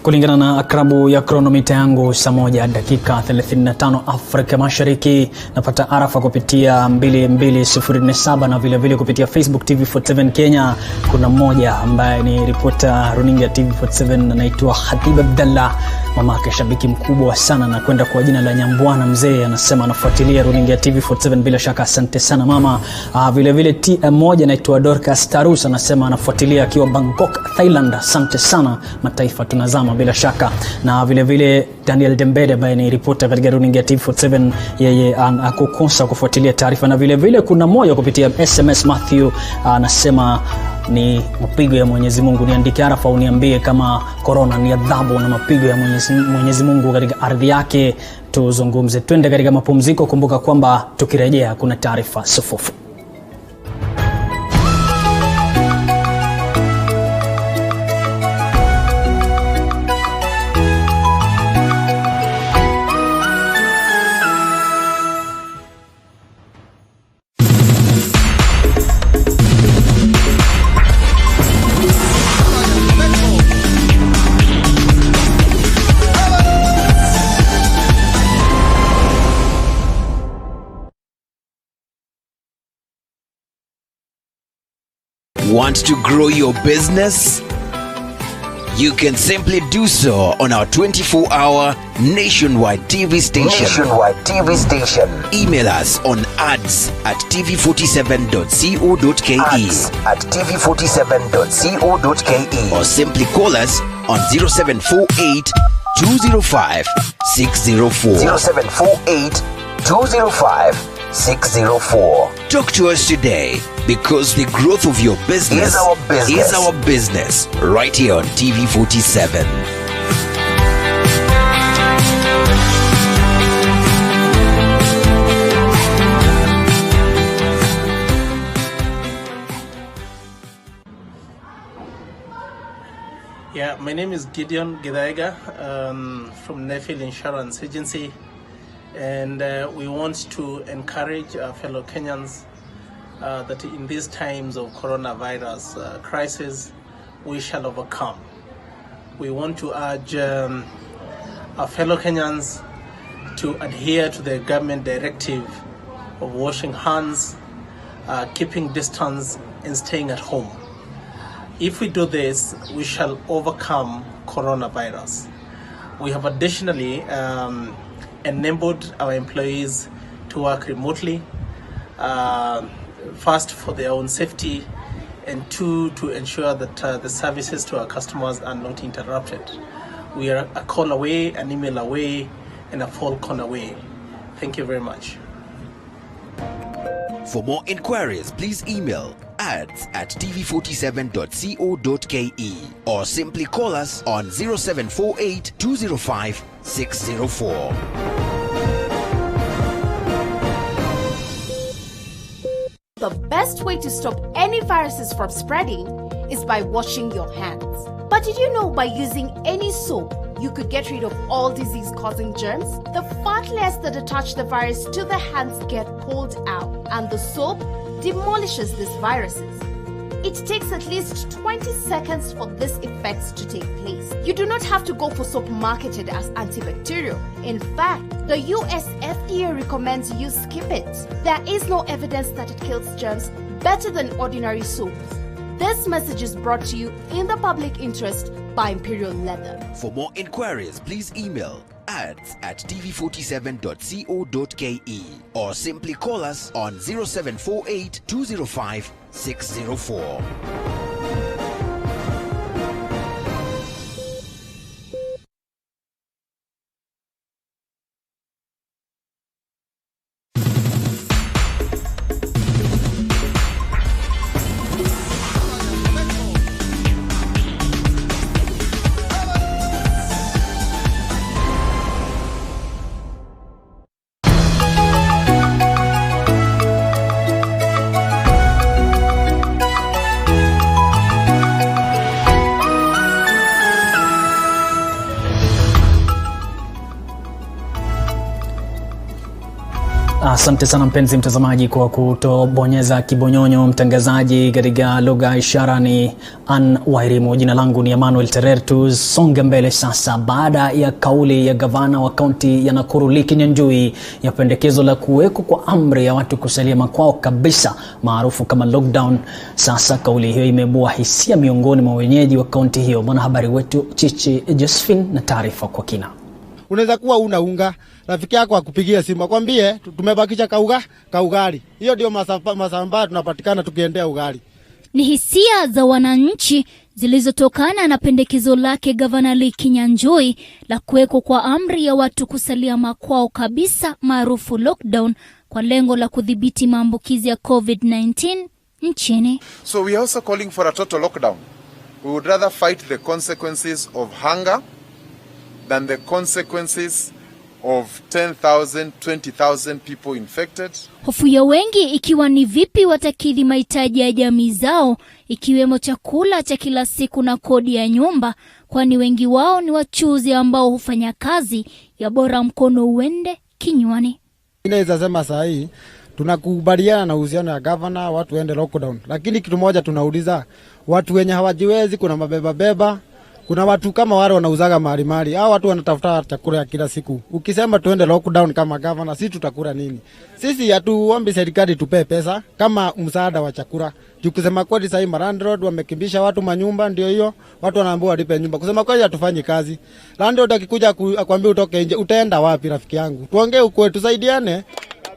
Kulingana na akrabu ya kronomita yangu, saa 1 dakika 35 Afrika Mashariki. Napata arafa kupitia 2207 na vile vile kupitia Facebook TV47 Kenya. Kuna mmoja ambaye ni ripota runinga TV47 anaitwa Hatib Abdallah, mamake shabiki mkubwa sana na kwenda kwa jina la Nyambwana Mzee. Anasema anafuatilia runinga TV47, bila shaka asante sana mama. Vile vile mmoja anaitwa Dorcas Tarus anasema anafuatilia akiwa Bangkok, Thailand. Asante sana, mataifa tunazama bila shaka. Na vile vile Daniel Dembede ambaye ni ripota katika runinga TV47, yeye akukosa kufuatilia taarifa. Na vile vile kuna moja kupitia SMS Matthew anasema ni mapigo ya Mwenyezi Mungu. Niandike arafa uniambie kama corona ni adhabu na mapigo ya Mwenyezi Mungu katika ardhi yake. Tuzungumze, twende katika mapumziko. Kumbuka kwamba tukirejea kuna taarifa sufufu. Want to grow your business? You can simply do so on our 24-hour nationwide TV station. Email us on ads@tv47.co.ke. ads@tv47.co.ke. Or simply call us on 0748 205 604. 0748 205 604. Talk to us today, because the growth of your business is our business right here on TV47. Yeah, my name is Gideon Gidaiga from Nefil Insurance Agency, and we want to encourage our fellow Kenyans that in these times of coronavirus crisis, we shall overcome. We want to urge our fellow Kenyans to adhere to the government directive of washing hands, keeping distance, and staying at home. If we do this, we shall overcome coronavirus. We have additionally enabled our employees to work remotely, first for their own safety, and two, to ensure that the services to our customers are not interrupted. We are a call away, an email away, and a phone call away. Thank you very much. For more inquiries, please email ads@tv47.co.ke or simply call us on 0748 205 604. The best way to stop any viruses from spreading is by washing your hands. But did you know by using any soap, you could get rid of all disease-causing germs? The fat layers that attach the virus to the hands get pulled out, and the soap demolishes these viruses. It takes at least 20 seconds for this effect to take place. You do not have to go for soap marketed as antibacterial. In fact, the US FDA recommends you skip it. There is no evidence that it kills germs better than ordinary soaps. This message is brought to you in the public interest by Imperial Leather. For more inquiries, please email ads@tv47.co.ke or simply call us on 0748 205 604. Asante sana mpenzi mtazamaji kwa kutobonyeza kibonyonyo. Mtangazaji katika lugha ishara ni Ann Wairimu. Jina langu ni Emmanuel Terer. Tusonge mbele sasa. Baada ya kauli ya gavana wa kaunti ya Nakuru Liki Nyanjui ya pendekezo la kuweko kwa amri ya watu kusalia makwao kabisa maarufu kama lockdown, sasa kauli hiyo imeibua hisia miongoni mwa wenyeji wa kaunti hiyo. Mwanahabari wetu Chichi Josephine na taarifa kwa kina. Unaweza kuwa unga rafiki yako akupigia simu akwambie tumebakisha kaugali. Hiyo ndio masamba tunapatikana tukiendea ugali. Ni hisia za wananchi zilizotokana na pendekezo lake gavana Liki Nyanjui la kuweko kwa amri ya watu kusalia makwao kabisa maarufu lockdown kwa lengo la kudhibiti maambukizi ya COVID-19 nchini. So we are also calling for a total lockdown. We would rather fight the consequences of hunger than the consequences of 10,000, 20,000 people infected. Hofu ya wengi ikiwa ni vipi watakidhi mahitaji ya jamii zao, ikiwemo chakula cha kila siku na kodi ya nyumba, kwani wengi wao ni wachuzi ambao hufanya kazi ya bora mkono uende kinywani. Inaweza sema saa hii tunakubaliana na uhusiano ya governor watu waende lockdown, lakini kitu moja tunauliza, watu wenye hawajiwezi, kuna mabeba, kuna watu kama wale wanauzaga mali, hao watu wanatafuta chakula ya kila siku. Ukisema tuende lockdown kama governor, sisi tutakula nini? Sisi hatuombi serikali tupe pesa kama msaada wa chakula. Kusema kweli sasa landlord wamekimbisha watu manyumba, ndio hiyo watu wanaambiwa walipe nyumba. Kusema kweli hatufanyi kazi. Landlord akikuja akwambia utoke nje, utaenda wapi rafiki yangu? Tuongee ukweli, tusaidiane.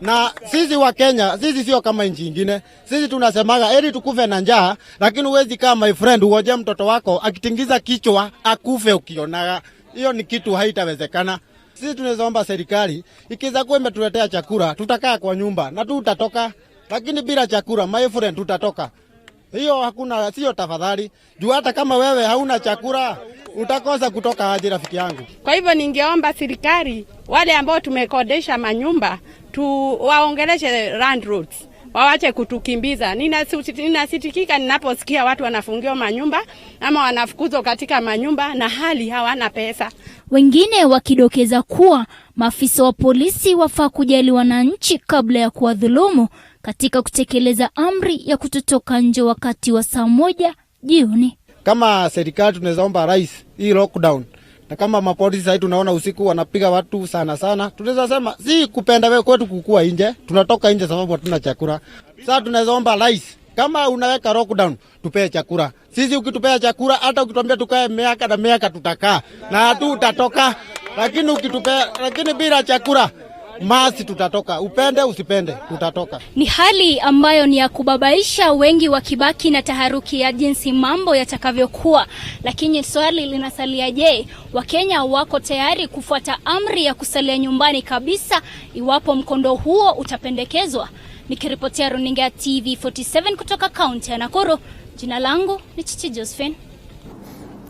Na sisi wa Kenya, sisi sio kama nchi nyingine. Sisi tunasemaga heri tukufe na njaa, lakini uwezi kama my friend uoje mtoto wako akitingiza kichwa akufe ukionaga. Hiyo ni kitu haitawezekana. Sisi tunaomba serikali ikiza kuwa imetuletea chakula, tutakaa kwa nyumba na tutatoka. Lakini bila chakula my friend tutatoka. Hiyo hakuna, sio tafadhali. Juu hata kama wewe hauna chakula utakosa kutoka aje rafiki yangu. Kwa hivyo ningeomba serikali wale ambao tumekodesha manyumba waongeleshe landlords, wawache kutukimbiza. Ninasitikika ninaposikia watu wanafungiwa manyumba ama wanafukuzwa katika manyumba na hali hawana pesa. Wengine wakidokeza kuwa maafisa wa polisi wafaa kujali wananchi kabla ya kuwadhulumu katika kutekeleza amri ya kutotoka nje wakati wa saa 1 jioni. Kama serikali tunaweza omba rais hii lockdown. Na kama mapolisi sasa tunaona usiku wanapiga watu sana, tunaweza sema si kupenda wewe kwetu kukua nje, tunatoka nje sababu hatuna chakula. Sasa tunaweza omba rais, kama unaweka lockdown, tupee chakula. Sisi ukitupea chakula, hata ukituambia tukae miaka tutakaa na tutatoka. Lakini bila chakula masi tutatoka, upende usipende tutatoka. Ni hali ambayo ni ya kubabaisha, wengi wakibaki na taharuki ya jinsi mambo yatakavyokuwa. Lakini swali linasalia, je, Wakenya wako tayari kufuata amri ya kusalia nyumbani kabisa iwapo mkondo huo utapendekezwa? Nikiripotia runinga ya TV47 kutoka kaunti ya Nakuru, jina langu ni Chichi Josephine.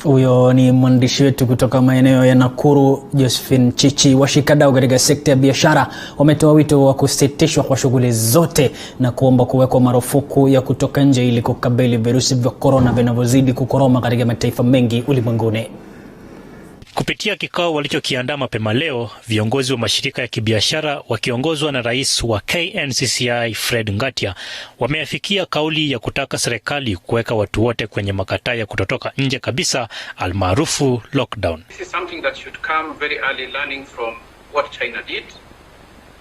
Huyo ni mwandishi wetu kutoka maeneo ya Nakuru, Josephine Chichi. Washikadau katika sekta ya biashara wametoa wito wa kusitishwa kwa shughuli zote na kuomba kuwekwa marufuku ya kutoka nje ili kukabili virusi vya corona vinavyozidi kukoroma katika mataifa mengi ulimwenguni. Kupitia kikao walichokiandaa mapema leo, viongozi wa mashirika ya kibiashara wakiongozwa na rais wa KNCCI Fred Ngatia wameafikia kauli ya kutaka serikali kuweka watu wote kwenye makataa ya kutotoka nje kabisa, almaarufu lockdown. This is something that should come very early, learning from what China did.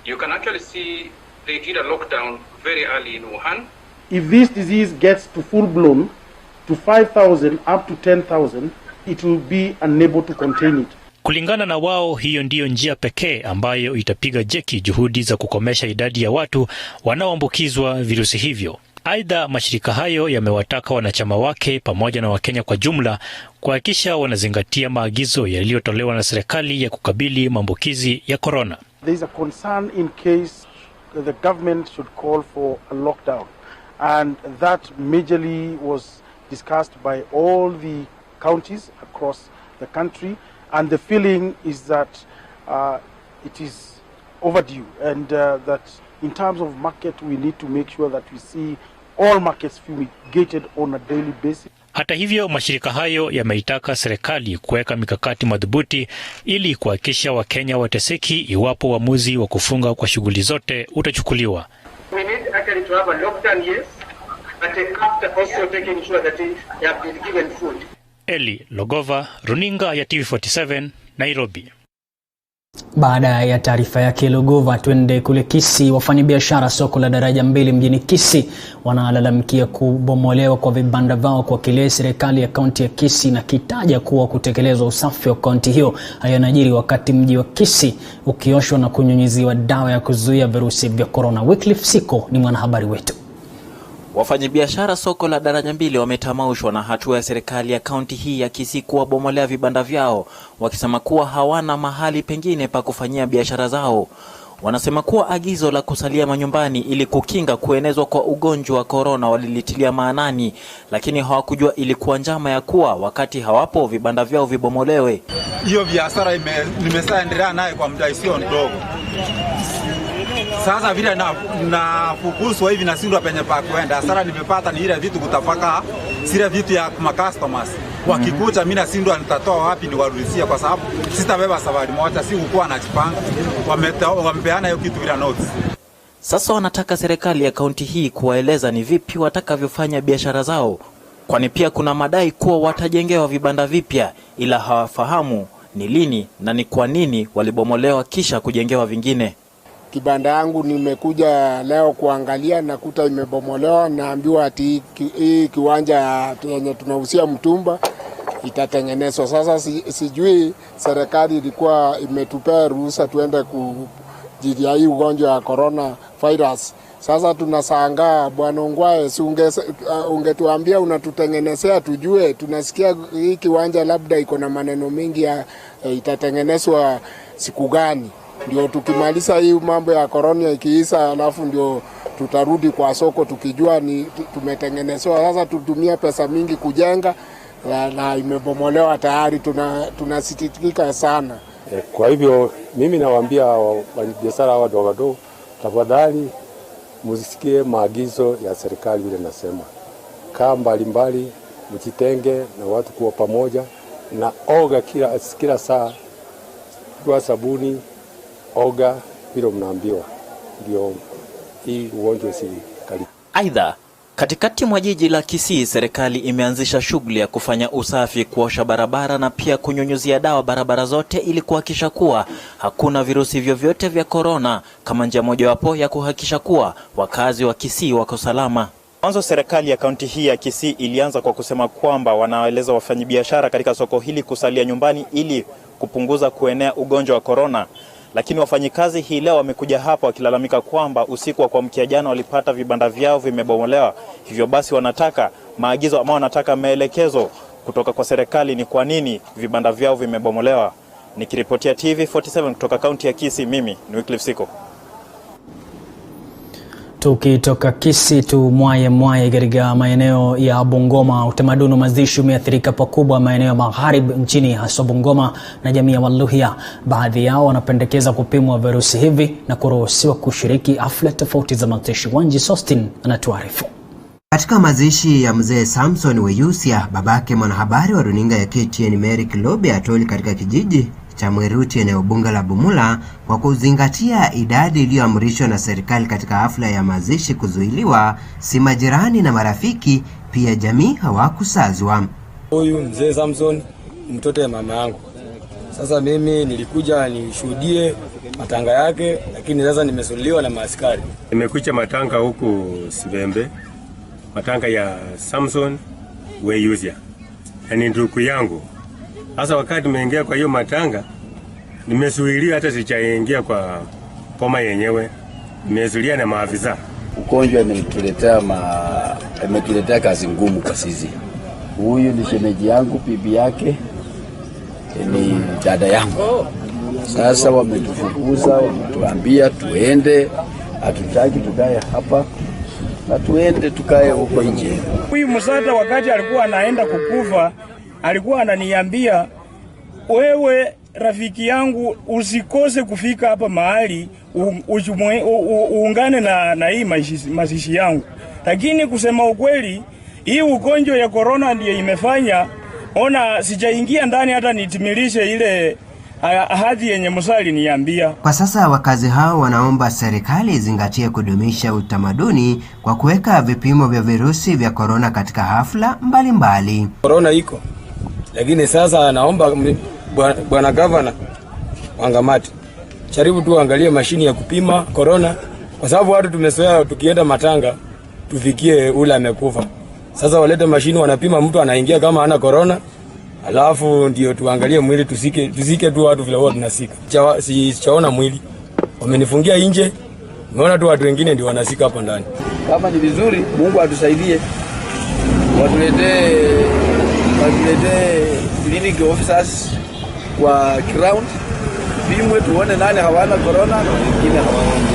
You can actually see they did a lockdown very early in Wuhan. If this disease gets to full blown, to 5,000 up to 10,000, it will be unable to contain it. Kulingana na wao, hiyo ndiyo njia pekee ambayo itapiga jeki juhudi za kukomesha idadi ya watu wanaoambukizwa virusi hivyo. Aidha, mashirika hayo yamewataka wanachama wake pamoja na Wakenya kwa jumla kuhakikisha wanazingatia maagizo yaliyotolewa na serikali ya kukabili maambukizi ya corona. There is a concern in case the government should call for a lockdown, and that majorly was discussed by all the counties across the country, and the feeling is that it is overdue, and that in terms of market we need to make sure that we see all markets fumigated on a daily basis. Hata hivyo, mashirika hayo yameitaka serikali kuweka mikakati madhubuti ili kuhakikisha Wakenya wateseki iwapo uamuzi wa kufunga kwa shughuli zote utachukuliwa. We need actually to have a lockdown, yes, but after also taking sure that they have been given food. Eli Logova, runinga ya TV47, Nairobi. Baada ya taarifa yake Logova, twende kule Kisii. Wafanyabiashara soko la daraja 2 mjini Kisii wanalalamikia kubomolewa kwa vibanda vao kwa kile serikali ya kaunti ya Kisii na kitaja kuwa kutekelezwa usafi wa kaunti hiyo. Hayo yanajiri wakati mji wa Kisii ukioshwa na kunyunyiziwa dawa ya kuzuia virusi vya corona. Wycliffe Siko ni mwanahabari wetu. Wafanyabiashara soko la daraja 2 wametamaushwa na hatua ya serikali ya kaunti hii ya Kisii kuwabomolea vibanda vyao, wakisema kuwa hawana mahali pengine pa kufanyia biashara zao. Wanasema kuwa agizo la kusalia manyumbani ili kukinga kuenezwa kwa ugonjwa wa corona walilitilia maanani, lakini hawakujua ilikuwa njama ya kuwa wakati hawapo vibanda vyao vibomolewe. Hiyo biashara nimesaendelea naye kwa muda sio ndogo. Sasa vile na fukuzwa hivi na sindwa penye pa kwenda. Hasara nimepata ni ile vitu kutafaka, sile vitu ya customers. Wakikuja mimi na sindwa nitatoa wapi niwarudishie, kwa sababu sitabeba safari moja, si kuwa na jipanga. Wamepeana hiyo kitu bila notice. Sasa wanataka serikali ya kaunti hii kuwaeleza ni vipi watakavyofanya biashara zao, kwani pia kuna madai kuwa watajengewa vibanda vipya, ila hawafahamu ni lini na ni kwa nini walibomolewa kisha kujengewa vingine. Kibanda yangu nimekuja leo kuangalia, nakuta imebomolewa, naambiwa ati hii kiwanja yenye tunahusia mtumba itatengenezwa. Sasa sijui serikali ilikuwa imetupea ruhusa tuende kujilia hii ugonjwa wa corona virus. Sasa tunashangaa, bwana Ongwae, ungetuambia unatutengenezea tujue. Tunasikia hii kiwanja labda iko na maneno mengi ya itatengenezwa siku gani. Ndio tukimaliza hii mambo ya corona ikiisha, alafu ndio tutarudi kwa soko tukijua ni tumetengenezwa. Sasa tutumia pesa mingi kujenga na imebomolewa tayari, tunasikitika sana. Kwa hivyo mimi nawaambia wafanyabiashara wadogo wadogo, tafadhali msisikie maagizo ya serikali ile nasema. Kaa mbalimbali, mjitenge na watu kuwa pamoja, na oga kila saa kwa sabuni, oga bila mnaambiwa, ndio hii ugonjwa si kali. Aidha, katikati mwa jiji la Kisii, serikali imeanzisha shughuli ya kufanya usafi, kuosha barabara na pia kunyunyuzia dawa barabara zote ili kuhakikisha kuwa hakuna virusi vyovyote vya corona, kama njia mojawapo ya kuhakikisha kuwa wakazi wa Kisii wako salama. Mwanzo serikali ya kaunti hii ya Kisii ilianza kwa kusema kwamba wanaeleza wafanyabiashara katika soko hili kusalia nyumbani ili kupunguza kuenea ugonjwa wa corona. Lakini wafanyikazi hii leo wamekuja hapa wakilalamika kwamba usiku wa kuamkia jana walipata vibanda vyao vimebomolewa. Hivyo basi wanataka maagizo ama wanataka maelekezo kutoka kwa serikali ni kwa nini vibanda vyao vimebomolewa. Nikiripotia TV47 kutoka kaunti ya Kisii, mimi ni Wycliffe Siko. Tukitoka Kisii mwaye katika maeneo ya Bungoma. Utamaduni wa mazishi umeathirika pakubwa maeneo ya magharibi nchini, hasa Bungoma na jamii ya Waluhya. Baadhi yao wanapendekeza kupimwa virusi hivi na kuruhusiwa kushiriki hafla tofauti za mazishi. Wanji Sostin anatuarifu. Katika mazishi ya mzee Samson Weyusia, babake mwanahabari wa runinga ya KTN Mary Kilobe atoli katika kijiji cha Mweruti eneo bunge la Bumula, kwa kuzingatia idadi iliyoamrishwa na serikali katika hafla ya mazishi kuzuiliwa, si majirani na marafiki pia jamii hawakusazwa. Huyu mzee Samson mtoto ya mama yangu. Sasa mimi nilikuja nishuhudie matanga yake, lakini sasa nimesuliwa na maaskari. Nimekuja matanga huku Sibembe, matanga ya Samson Weyusia. Ni ndugu yangu. Sasa wakati nimeingia kwa hiyo matanga, nimesuiliwa, hata sijaingia kwa poma yenyewe. Nimesuiliwa na maafisa. Ugonjwa imetuletea kazi ngumu kwa sisi. Huyu ni shemeji yangu, bibi yake ni dada yangu. Sasa wametufukuza, wametuambia tuende, hatutaki tukae hapa, na tuende tukae huko nje. Huyu msata wakati alikuwa anaenda kukufa, alikuwa ananiambia, wewe rafiki yangu usikose kufika hapa mahali uungane na hii mazishi yangu. Lakini kusema ukweli, hii ugonjwa ya corona ndiyo imefanya ona sijaingia ndani hata nitimilishe ile ahadi yenye Musali niambia. Kwa sasa wakazi hao wanaomba serikali izingatie kudumisha utamaduni kwa kuweka vipimo vya virusi vya corona katika hafla mbalimbali. Corona iko, lakini sasa naomba bwana governor wangamati jaribu tu angalie mashini ya kupima corona, kwa sababu watu tumezoea tukienda matanga tufikie ule amekufa. Sasa walete mashini wanapima mtu anaingia kama hana corona, alafu ndio tuangalie mwili, tusike tu watu vile wao tunasika. Sichaona mwili. Wamenifungia nje. Naona tu watu wengine ndio wanasika hapo ndani. Kama ni vizuri, Mungu atusaidie. Watuletee clinic officers kwa ground. Bimwe tuone nani hawana corona na wengine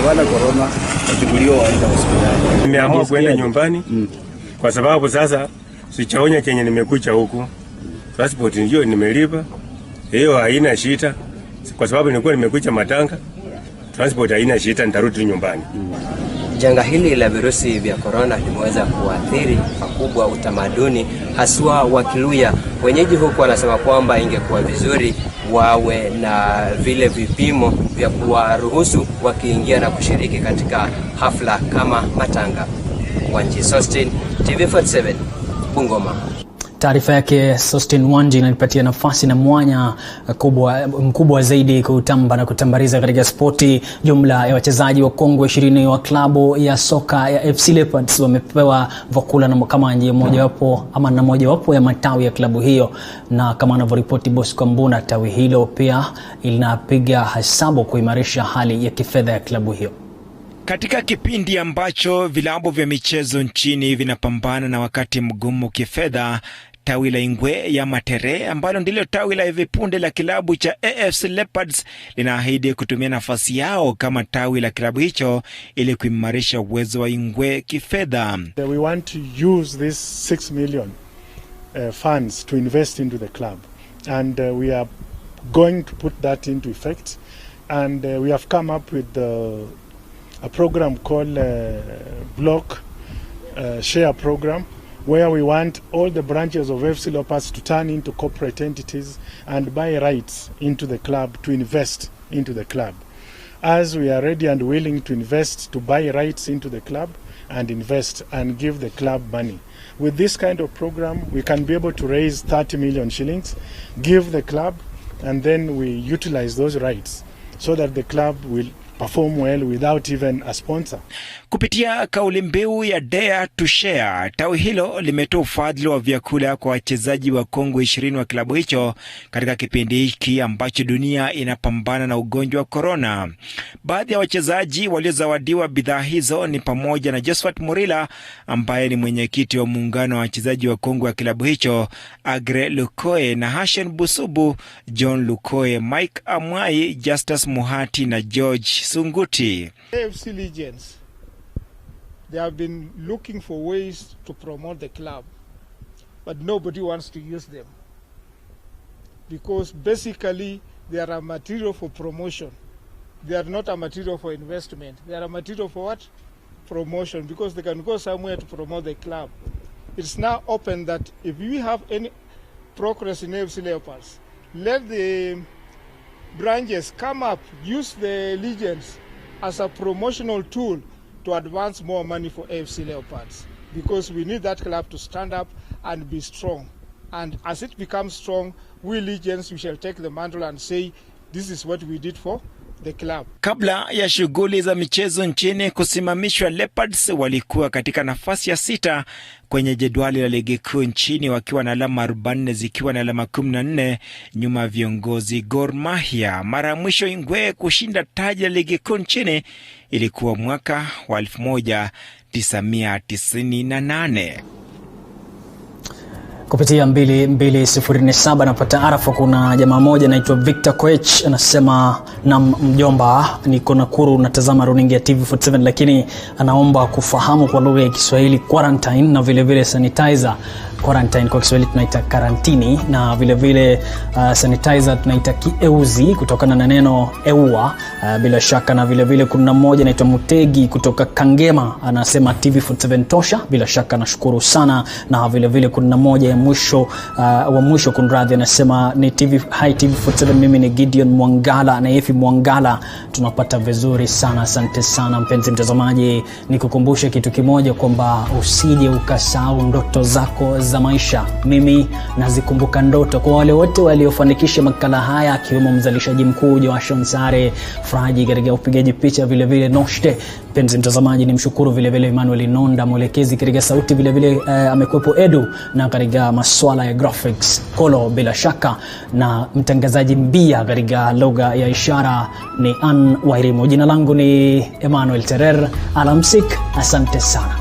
hawana corona, wachukuliwe waende hospitali. Nimeamua kwenda nyumbani. Kwa sababu sasa sichaonya kenye nimekuja huku. Passport ndio nimelipa. Hiyo haina shida. Kwa sababu nilikuwa nimekuja matanga. Transport haina shida, nitarudi nyumbani. Janga hili la virusi vya corona limeweza kuathiri pakubwa utamaduni haswa wa Kiluya. Wenyeji huku wanasema kwamba ingekuwa vizuri wawe na vile vipimo vya kuwaruhusu wakiingia na kushiriki katika hafla kama matanga. Wanji Sostin, TV47, Bungoma. Taarifa yake Sostin Wanji inanipatia nafasi na mwanya mkubwa zaidi kutamba na kutambariza katika spoti. Jumla ya wachezaji wa Kongo 20 wa klabu ya soka ya FC Leopards wamepewa vakula na kama njia mojawapo ya matawi ya klabu hiyo, na kama anavyoripoti Bosco Mbuna, tawi hilo pia linapiga hesabu kuimarisha hali ya kifedha ya klabu hiyo. Katika kipindi ambacho vilabu vya michezo nchini vinapambana na wakati mgumu kifedha, tawi la Ingwe ya Matere ambalo ndilo tawi la hivi punde la kilabu cha AFC Leopards linaahidi kutumia nafasi yao kama tawi la kilabu hicho ili kuimarisha uwezo wa Ingwe kifedha. We want to use this 6 million funds to invest into the club, and we are going to put that into effect, and we have come up with a program called Block Share Program, where we want all the branches of FC Leopards to turn into corporate entities and buy rights into the club to invest into the club. As we are ready and willing to invest, to buy rights into the club and invest and give the club money. With this kind of program, we can be able to raise 30 million shillings, give the club, and then we utilize those rights so that the club will perform well without even a sponsor. Kupitia kauli mbiu ya Dare to Share, tawi hilo limetoa ufadhili wa vyakula kwa wachezaji wa Kongo 20 wa klabu hicho katika kipindi hiki ambacho dunia inapambana na ugonjwa wa corona. Baadhi ya wachezaji waliozawadiwa bidhaa hizo ni pamoja na Josephat Murila ambaye ni mwenyekiti wa muungano wa wachezaji wa Kongo wa klabu hicho, Agre Lukoe na Hashen Busubu, John Lukoe, Mike Amwai, Justus Muhati na George Sunguti. AFC Legends, they have been looking for ways to promote the club, but nobody wants to use them because basically they are a material for promotion. They are not a material for investment. They are a material for what? promotion because they can go somewhere to promote the club. It's now open that if we have any progress in AFC Leopards, let the branches come up, use the legends as a promotional tool to advance more money for AFC Leopards, because we need that club to stand up and be strong. And as it becomes strong, we legends, we shall take the mantle and say, this is what we did for the club. Kabla ya shughuli za michezo nchini kusimamishwa, Leopards walikuwa katika nafasi ya 6 kwenye jedwali la ligi kuu nchini wakiwa na alama 40 zikiwa na alama 14 nyuma viongozi Gor Mahia. Mara mwisho Ingwe kushinda taji la ligi kuu nchini ilikuwa mwaka wa 1998. Kupitia 2207 napata arafa, kuna jamaa moja anaitwa Victor Koech anasema na mjomba niko Nakuru natazama runinga ya TV47, lakini anaomba kufahamu kwa lugha ya Kiswahili quarantine na vile vile sanitizer. Quarantine kwa Kiswahili tunaita karantini, na vile vile sanitizer tunaita kieuzi kutokana na neno eua bila shaka. Na vile vile kuna mmoja anaitwa Mutegi kutoka Kangema anasema TV47 tosha, bila shaka nashukuru sana. Na vile vile kuna mmoja ya mwisho wa mwisho kunradhi anasema ni TV47, mimi ni Gideon Mwangala na Efi Mwangala, tunapata vizuri sana, asante sana mpenzi mtazamaji. Nikukumbushe kitu kimoja kwamba usije ukasahau ndoto zako za maisha. Mimi nazikumbuka ndoto. Kwa wale wote waliofanikisha makala haya akiwemo mzalishaji mkuu Joashon Sare, Fraji katika upigaji picha, vile vile Noshte, mpenzi mtazamaji nimshukuru vile vile Emmanuel Nonda mwelekezi katika sauti, vile vile amekuepo Edu na katika masuala ya graphics Kolo bila shaka, na mtangazaji mbia katika lugha ya ishara ni Ann Wairimu. Jina langu ni Emmanuel Terer. Alamsik, asante sana.